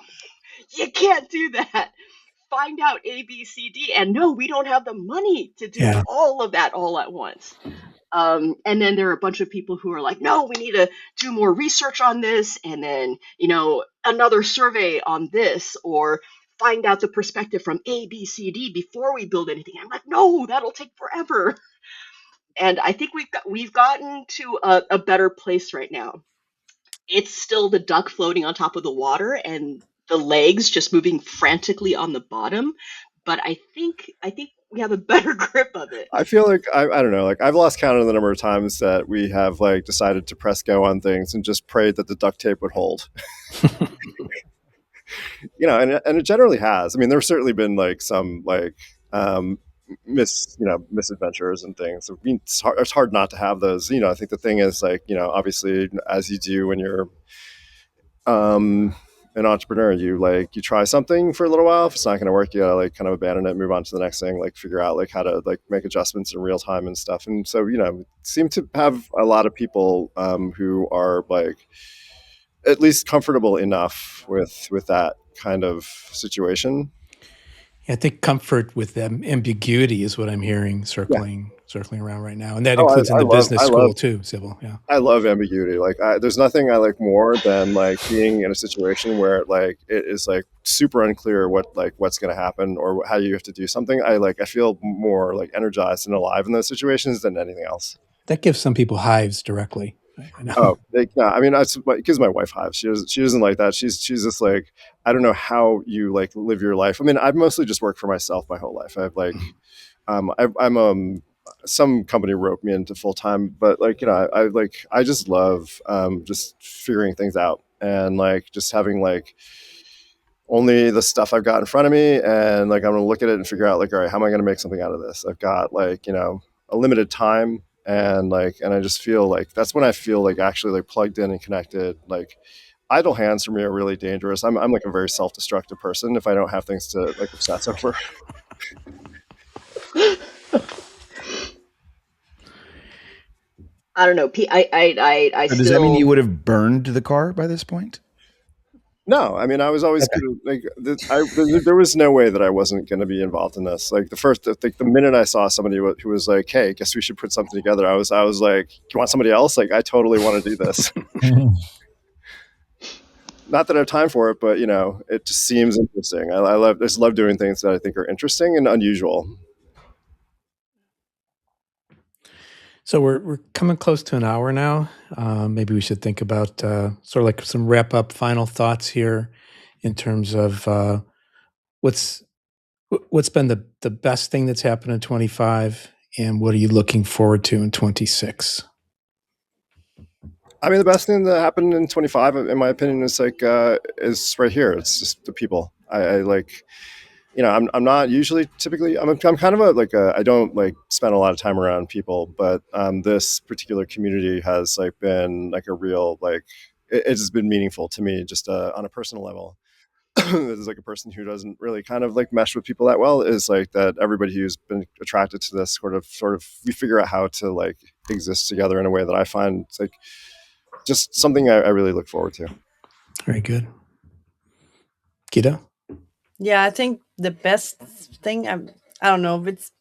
Speaker 6: you can't do that. Find out A, B, C, D. And no, we don't have the money to do all of that all at once. And then there are a bunch of people who are like, no, we need to do more research on this. And then, another survey on this, or find out the perspective from A, B, C, D before we build anything. I'm like, no, that'll take forever. And I think we've gotten to a better place right now. It's still the duck floating on top of the water and the legs just moving frantically on the bottom. But I think we have a better grip of it.
Speaker 3: I feel like I don't know, like I've lost count of the number of times that we have like decided to press go on things and just prayed that the duct tape would hold. And it generally has. I mean, there's certainly been like some like misadventures and things. I mean, it's hard not to have those. I think the thing is like, obviously as you do when you're an entrepreneur, you try something for a little while. If it's not going to work, you gotta like kind of abandon it, move on to the next thing, like figure out like how to like make adjustments in real time and stuff. And so, seem to have a lot of people who are like at least comfortable enough with that kind of situation.
Speaker 1: Yeah, I think comfort with ambiguity is what I'm hearing circling around right now, and that includes in the business school too, Sybil. Yeah,
Speaker 3: I love ambiguity. Like, there's nothing I like more than like being in a situation where like it is like super unclear what's going to happen or how you have to do something. I feel more like energized and alive in those situations than anything else.
Speaker 1: That gives some people hives directly. I know.
Speaker 3: Oh, I mean, that's because my wife hives. She doesn't like that. She's just like, I don't know how you like live your life. I mean, I've mostly just worked for myself my whole life. I've like, I'm some company roped me into full time, but like, I just love just figuring things out and like just having like only the stuff I've got in front of me, and like I'm gonna look at it and figure out like, all right, how am I gonna make something out of this? I've got like a limited time. And I just feel like that's when I feel like actually like plugged in and connected. Like idle hands for me are really dangerous. I'm like a very self-destructive person if I don't have things to like obsess over.
Speaker 6: I don't know. I
Speaker 5: does that mean you would have burned the car by this point?
Speaker 3: No, I mean, I was always like, there was no way that I wasn't going to be involved in this. Like the minute I saw somebody who was like, "Hey, guess we should put something together," I was like, "You want somebody else? Like, I totally want to do this." Not that I have time for it, but it just seems interesting. I just love doing things that I think are interesting and unusual.
Speaker 1: So we're coming close to an hour now. Maybe we should think about sort of like some wrap up final thoughts here in terms of what's been the best thing that's happened in 25 and what are you looking forward to in 26?
Speaker 3: I mean, the best thing that happened in 25, in my opinion, is like is right here. It's just the people. I like. I'm not usually typically, I'm kind of I don't like spend a lot of time around people, but this particular community has like been like a real, like, it's been meaningful to me just on a personal level. There's like a person who doesn't really kind of like mesh with people that well is like that everybody who's been attracted to this sort of, we figure out how to like exist together in a way that I find like just something I really look forward to.
Speaker 1: Very good. Gitte?
Speaker 2: Yeah, I think the best thing, I don't know if it's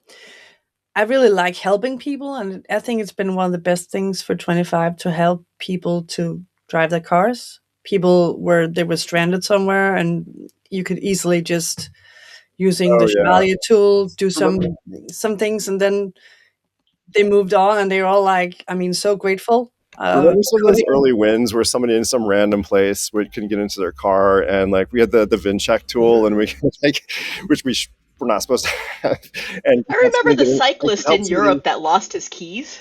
Speaker 2: I really like helping people, and I think it's been one of the best things for 25 to help people to drive their cars. People where they were stranded somewhere, and you could easily just using the Chevalier tool do some things, and then they moved on, and they're all like, I mean, so grateful.
Speaker 3: Remember some of those early wins where somebody in some random place couldn't get into their car, and like we had the VIN check tool, and we like, which we're not supposed to have. And
Speaker 6: I remember the cyclist in Europe that lost his keys.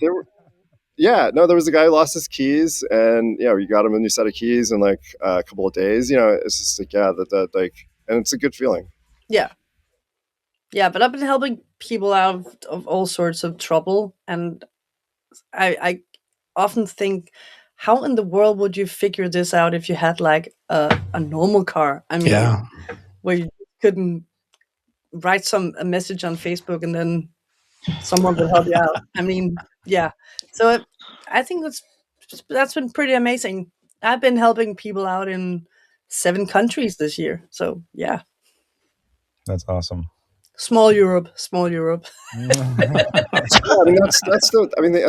Speaker 3: There was a guy who lost his keys, and we got him a new set of keys in like a couple of days. It's just like that like, and it's a good feeling.
Speaker 2: Yeah, but I've been helping people out of all sorts of trouble, and I often think, how in the world would you figure this out if you had like a normal car? I mean, where you couldn't write a message on Facebook and then someone would help you out. I mean, yeah. So I think that's been pretty amazing. I've been helping people out in 7 countries this year. So yeah.
Speaker 4: That's awesome.
Speaker 2: Small Europe.
Speaker 3: I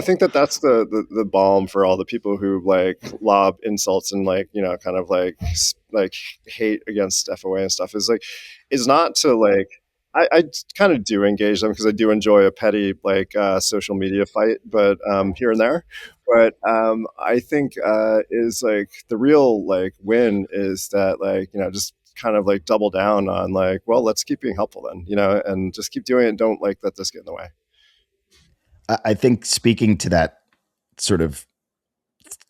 Speaker 3: think that's the balm for all the people who like lob insults and like, kind of like hate against FOA and stuff is not to like, I kind of do engage them because I do enjoy a petty like social media fight, but here and there. But I think is like the real like win is that like, just kind of like double down on like, well, let's keep being helpful then, and just keep doing it. Don't like let this get in the way.
Speaker 5: I think speaking to that sort of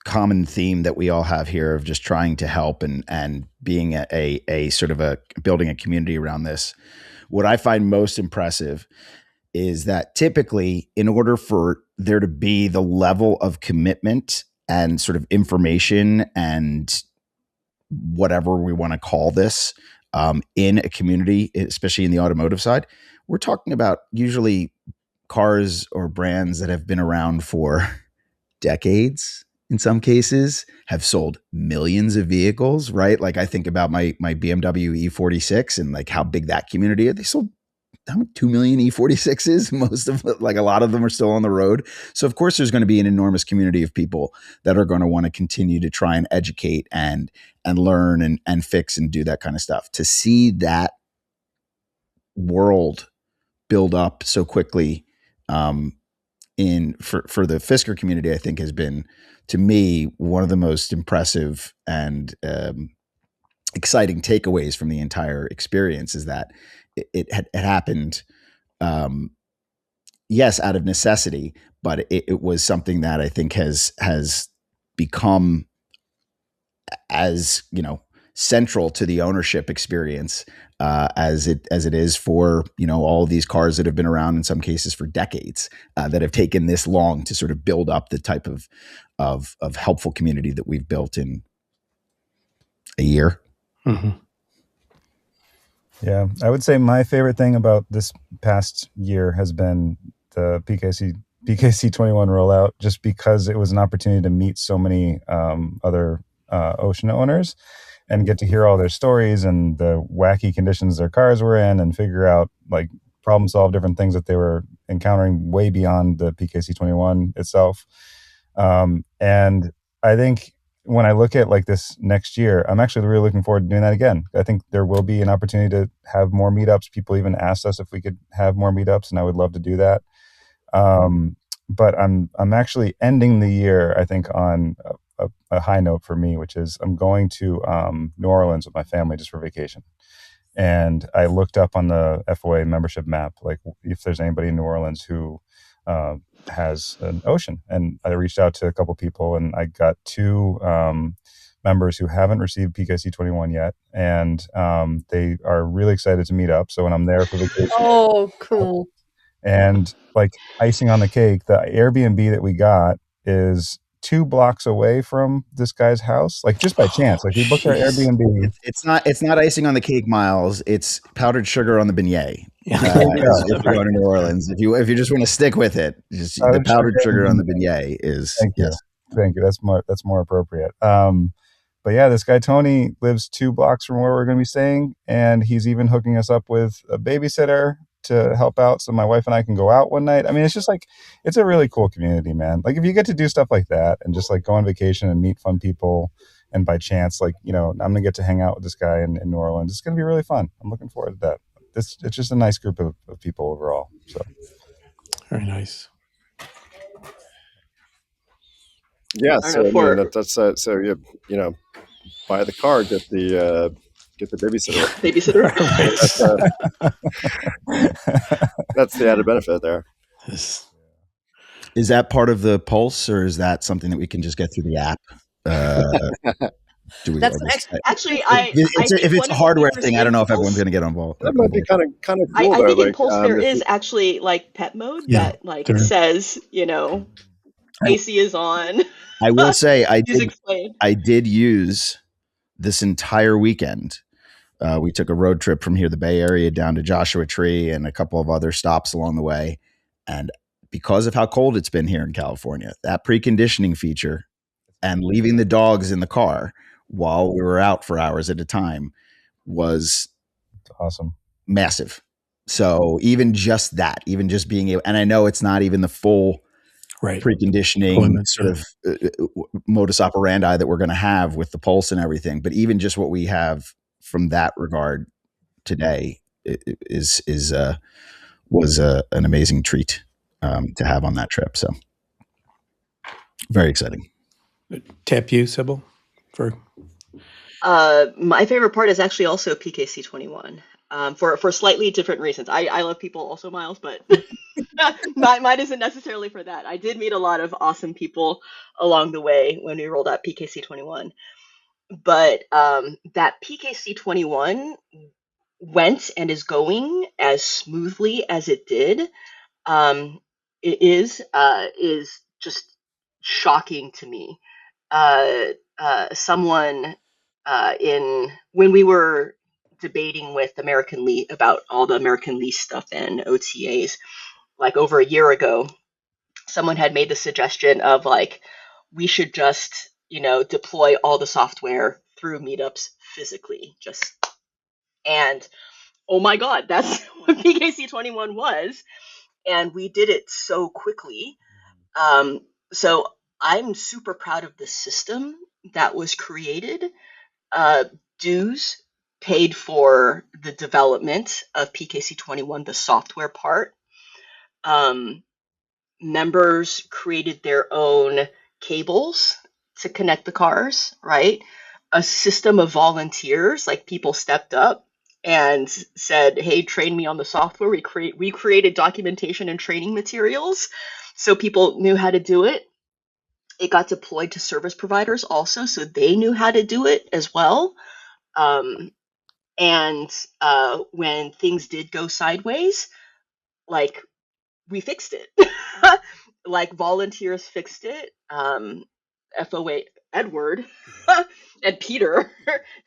Speaker 5: common theme that we all have here of just trying to help and being a sort of building a community around this, what I find most impressive is that typically in order for there to be the level of commitment and sort of information and whatever we want to call this in a community, especially in the automotive side, we're talking about usually cars or brands that have been around for decades. In some cases, have sold millions of vehicles, right? Like I think about my BMW E46 and like how big that community is. They sold 2 million E46s. Most of like a lot of them are still on the road. So of course there's going to be an enormous community of people that are going to want to continue to try and educate and learn and fix and do that kind of stuff. To see that world build up so quickly for the Fisker community, I think has been, to me, one of the most impressive and exciting takeaways from the entire experience is that it had happened, yes, out of necessity, but it was something that I think has become as central to the ownership experience as it is for all of these cars that have been around in some cases for decades that have taken this long to sort of build up the type of helpful community that we've built in a year.
Speaker 4: Mm-hmm. Yeah, I would say my favorite thing about this past year has been the PKC 21 rollout, just because it was an opportunity to meet so many other Ocean owners and get to hear all their stories and the wacky conditions their cars were in and figure out, like, problem solve different things that they were encountering way beyond the PKC 21 itself. And I think when I look at like this next year, I'm actually really looking forward to doing that again. I think there will be an opportunity to have more meetups. People even asked us if we could have more meetups, and I would love to do that. But I'm actually ending the year, I think, on a high note for me, which is I'm going to New Orleans with my family just for vacation. And I looked up on the FOA membership map, like if there's anybody in New Orleans who has an Ocean. And I reached out to a couple people, and I got 2 members who haven't received PKC 21 yet. And they are really excited to meet up. So when I'm there for vacation.
Speaker 2: Oh, cool.
Speaker 4: And like icing on the cake, the Airbnb that we got is 2 blocks away from this guy's house, like just by chance. Like we booked our Airbnb.
Speaker 5: It's not icing on the cake, Miles. It's powdered sugar on the beignet. If you're going to New Orleans, if you just want to stick with it, just the powdered sugar on the beignet is.
Speaker 4: Thank you. That's more appropriate. But yeah, this guy Tony lives 2 blocks from where we're going to be staying, and he's even hooking us up with a babysitter to help out so my wife and I can go out one night. I mean, it's just like, it's a really cool community, man. Like if you get to do stuff like that and just like go on vacation and meet fun people, and by chance, like, you know, I'm going to get to hang out with this guy in New Orleans. It's going to be really fun. I'm looking forward to that. It's just a nice group of people overall. So
Speaker 1: very nice.
Speaker 3: Yeah, so I mean, that's so you know, buy the car, get the babysitter. That's the added benefit there.
Speaker 5: Is that part of the Pulse, or is that something that we can just get through the app? Do we?
Speaker 6: Actually,
Speaker 5: if it's a hardware thing, I don't know if everyone's going to get involved.
Speaker 3: That might be kind of cool.
Speaker 6: I think in Pulse there is actually like pet mode that like says, you know, AC is on.
Speaker 5: I will say I did use this entire weekend. We took a road trip from here, the Bay Area, down to Joshua Tree and a couple of other stops along the way. And because of how cold it's been here in California, that preconditioning feature and leaving the dogs in the car while we were out for hours at a time was
Speaker 4: awesome,
Speaker 5: massive. So even just that, even just being able, and I know it's not even the full preconditioning sort of modus operandi that we're going to have with the Pulse and everything, but even just what we have from that regard today was an amazing treat to have on that trip. So very exciting.
Speaker 1: Tap you, Sybil, for
Speaker 6: my favorite part is actually also PKC 21 for slightly different reasons. I love people also, Miles, but mine isn't necessarily for that. I did meet a lot of awesome people along the way when we rolled out PKC 21, but that PKC 21 went and is going as smoothly as it did. It is just shocking to me. Someone when we were debating with American Lease about all the American Lease stuff and OTAs, like over a year ago, someone had made the suggestion of like, we should just, you know, deploy all the software through meetups physically, and oh my God, that's what PKC 21 was. And we did it so quickly. So I'm super proud of the system that was created. Dues paid for the development of PKC 21, the software part. Members created their own cables to connect the cars, right? A system of volunteers, like people stepped up and said, hey, train me on the software. We created documentation and training materials so people knew how to do it. It got deployed to service providers also, so they knew how to do it as well. And when things did go sideways, like, we fixed it. Like, volunteers fixed it. FOA Edward and Peter,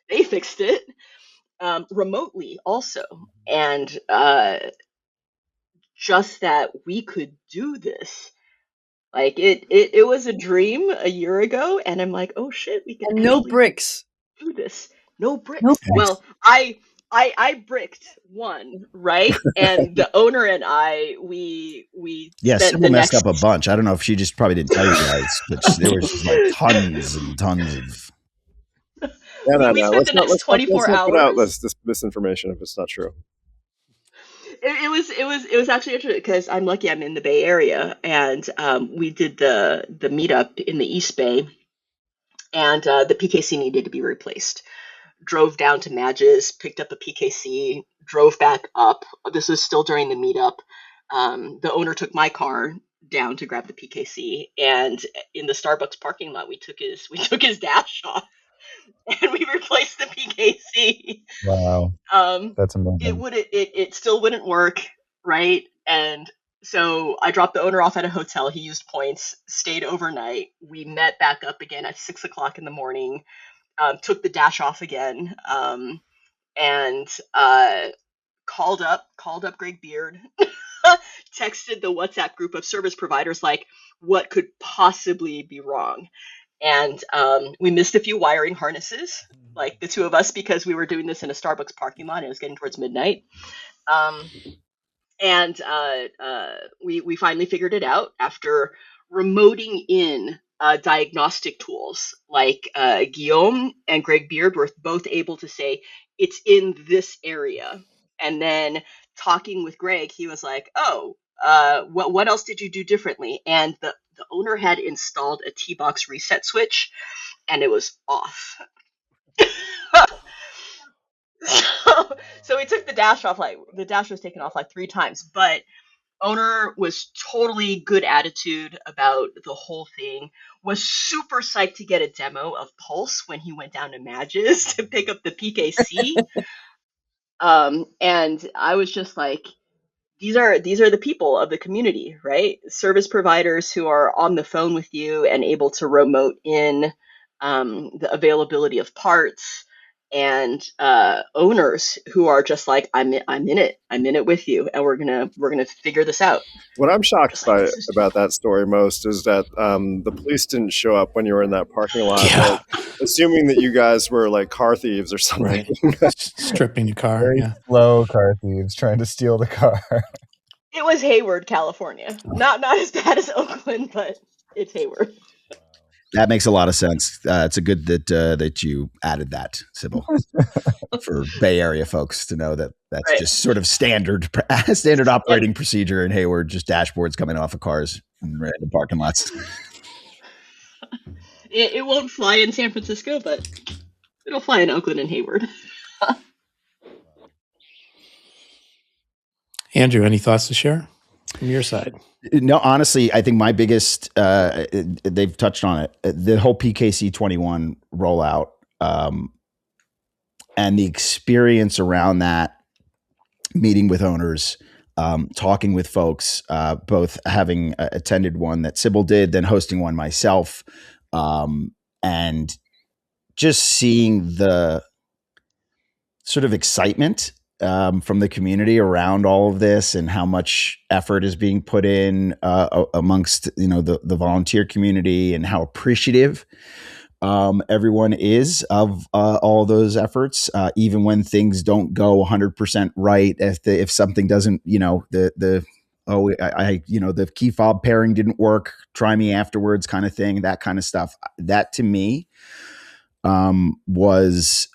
Speaker 6: they fixed it remotely also. And just that we could do this. Like, it was a dream a year ago, and I'm like, oh shit, we can
Speaker 2: no bricks
Speaker 6: do this. No bricks. Well, I bricked one, right? And the owner and I, we
Speaker 5: Sybil messed up a bunch. I don't know if she just probably didn't tell you guys, but there was just like tons and tons of.
Speaker 6: We spent the next 24 hours.
Speaker 3: Put out this misinformation if it's not true.
Speaker 6: It was actually interesting because I'm lucky I'm in the Bay Area, and we did the meetup in the East Bay, and the PKC needed to be replaced. Drove down to Madges, picked up a PKC, drove back up. This was still during the meetup. The owner took my car down to grab the PKC, and in the Starbucks parking lot, we took his dash off. And we replaced the PKC.
Speaker 4: Wow, that's amazing.
Speaker 6: It still wouldn't work, right? And so I dropped the owner off at a hotel. He used points, stayed overnight. We met back up again at 6:00 in the morning. Took the dash off again, and called up Greg Beard, texted the WhatsApp group of service providers like, what could possibly be wrong? And we missed a few wiring harnesses, like the two of us, because we were doing this in a Starbucks parking lot. And it was getting towards midnight. And we finally figured it out after remoting in diagnostic tools like Guillaume and Greg Beard were both able to say it's in this area. And then talking with Greg, he was like, "Oh, what else did you do differently?" And the owner had installed a T-box reset switch, and it was off. So we took the dash off, like the dash was taken off like 3 times, but owner was totally good attitude about the whole thing, was super psyched to get a demo of Pulse when he went down to Magis to pick up the PKC. And I was just like, these are the people of the community, right? Service providers who are on the phone with you and able to remote in the availability of parts, and owners who are just like, I'm in it with you, and we're gonna figure this out.
Speaker 3: What I'm shocked by about that story most is that the police didn't show up when you were in that parking lot, like, assuming that you guys were like car thieves or something.
Speaker 1: Right. Stripping your car.
Speaker 4: Very slow car thieves trying to steal the car.
Speaker 6: It was Hayward, California. Not as bad as Oakland, but it's Hayward.
Speaker 5: That makes a lot of sense. It's a good that you added that, Sybil, for Bay Area folks to know that that's right. Just sort of standard operating procedure in Hayward. Just dashboards coming off of cars in random parking lots.
Speaker 6: It won't fly in San Francisco, but it'll fly in Oakland and Hayward.
Speaker 1: Andrew, any thoughts to share from your side?
Speaker 5: No, honestly, I think my biggest, they've touched on it, the whole PKC 21 rollout, and the experience around that, meeting with owners, talking with folks, both having attended one that Sybil did, then hosting one myself, and just seeing the sort of excitement from the community around all of this, and how much effort is being put in amongst the volunteer community, and how appreciative everyone is of all those efforts, even when things don't go 100% right. If something doesn't, the key fob pairing didn't work, try me afterwards, kind of thing, that kind of stuff. That to me was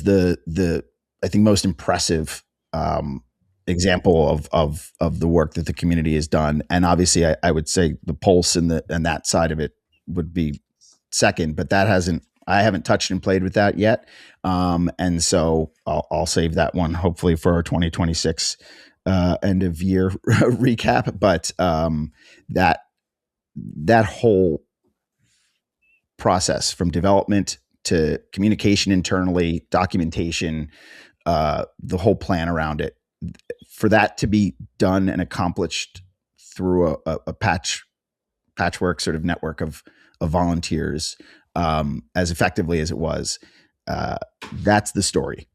Speaker 5: the I think most impressive example of the work that the community has done. And obviously I would say the Pulse and that side of it would be second, but I haven't touched and played with that yet. And so I'll save that one hopefully for our 2026 end of year recap. But that whole process from development to communication internally, documentation, the whole plan around it, for that to be done and accomplished through a patchwork sort of network of volunteers, as effectively as it was, that's the story,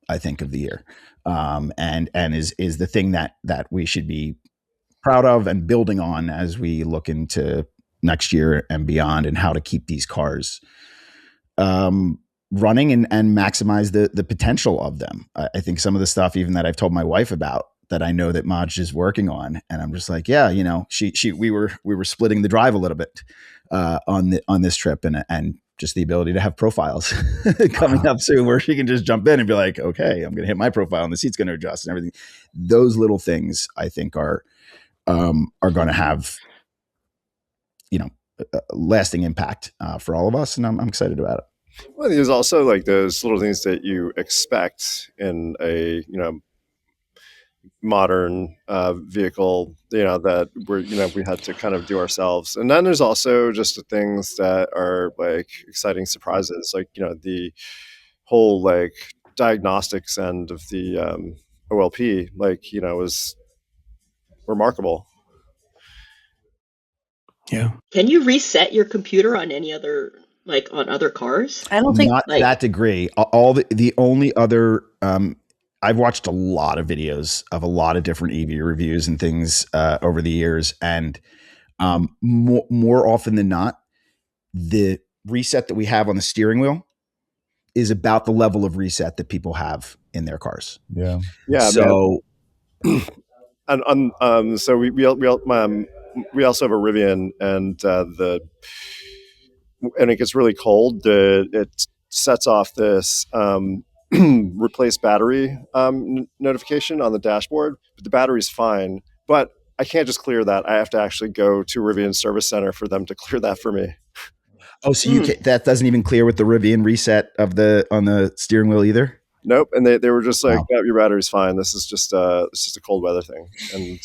Speaker 5: I think, of the year, and is the thing that we should be proud of and building on as we look into next year and beyond, and how to keep these cars running and maximize the potential of them. I think some of the stuff even that I've told my wife about, that I know that Maj is working on, and I'm just like, yeah, we were splitting the drive a little bit on this trip, and just the ability to have profiles coming up soon, where she can just jump in and be like, okay, I'm going to hit my profile and the seat's going to adjust and everything. Those little things I think are going to have lasting impact for all of us, and I'm excited about it.
Speaker 3: Well, there's also like those little things that you expect in a modern vehicle, that we had to kind of do ourselves. And then there's also just the things that are like exciting surprises, like the whole like diagnostics end of the OLP, was remarkable.
Speaker 1: Yeah.
Speaker 6: Can you reset your computer on any other, like on other cars?
Speaker 2: I don't think
Speaker 5: not to that degree. All the only other, I've watched a lot of videos of a lot of different EV reviews and things over the years, and more often than not, the reset that we have on the steering wheel is about the level of reset that people have in their cars.
Speaker 4: Yeah.
Speaker 5: So,
Speaker 3: and so we also have a Rivian, and and it gets really cold. It sets off this replace battery notification on the dashboard, but the battery's fine. But I can't just clear that. I have to actually go to Rivian Service Center for them to clear that for me.
Speaker 5: Oh, so that doesn't even clear with the Rivian reset on the steering wheel either?
Speaker 3: Nope. And they were just like, "Yeah, your battery's fine. This is just a cold weather thing." And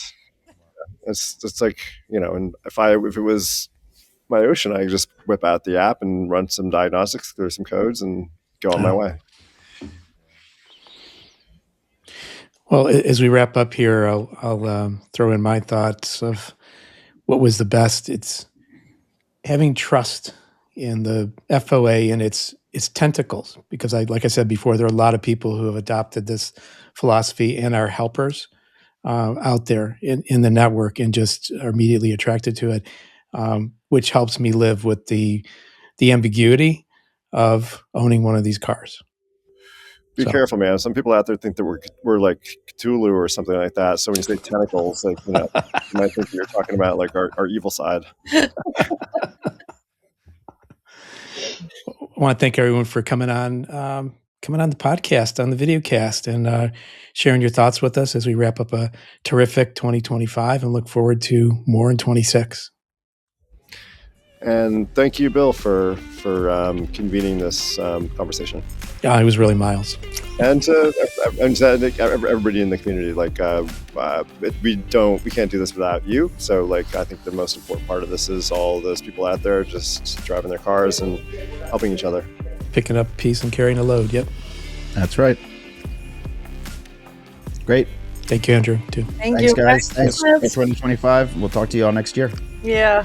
Speaker 3: it's like, and if it was my Ocean, I could just whip out the app and run some diagnostics, clear some codes, and go on my way.
Speaker 1: Well, as we wrap up here, I'll throw in my thoughts of what was the best. It's having trust in the FOA and its tentacles, because like I said before, there are a lot of people who have adopted this philosophy and are helpers out there in the network and just are immediately attracted to it, which helps me live with the ambiguity of owning one of these cars.
Speaker 3: Be careful, man. Some people out there think that we're like Cthulhu or something like that. So when you say tentacles, like, you might think you're talking about like our evil side.
Speaker 1: I want to thank everyone for coming on the podcast, on the video cast, and sharing your thoughts with us as we wrap up a terrific 2025 and look forward to more in 26.
Speaker 3: And thank you, Bill, for convening this conversation.
Speaker 1: Yeah, it was really Miles.
Speaker 3: And everybody in the community, like we can't do this without you. So like, I think the most important part of this is all those people out there just driving their cars and helping each other,
Speaker 1: picking up a piece and carrying a load. Yep,
Speaker 5: that's right. Great.
Speaker 1: Thank you, Andrew. Too.
Speaker 2: Thanks,
Speaker 5: guys. Thanks for 2025. We'll talk to you all next year.
Speaker 2: Yeah.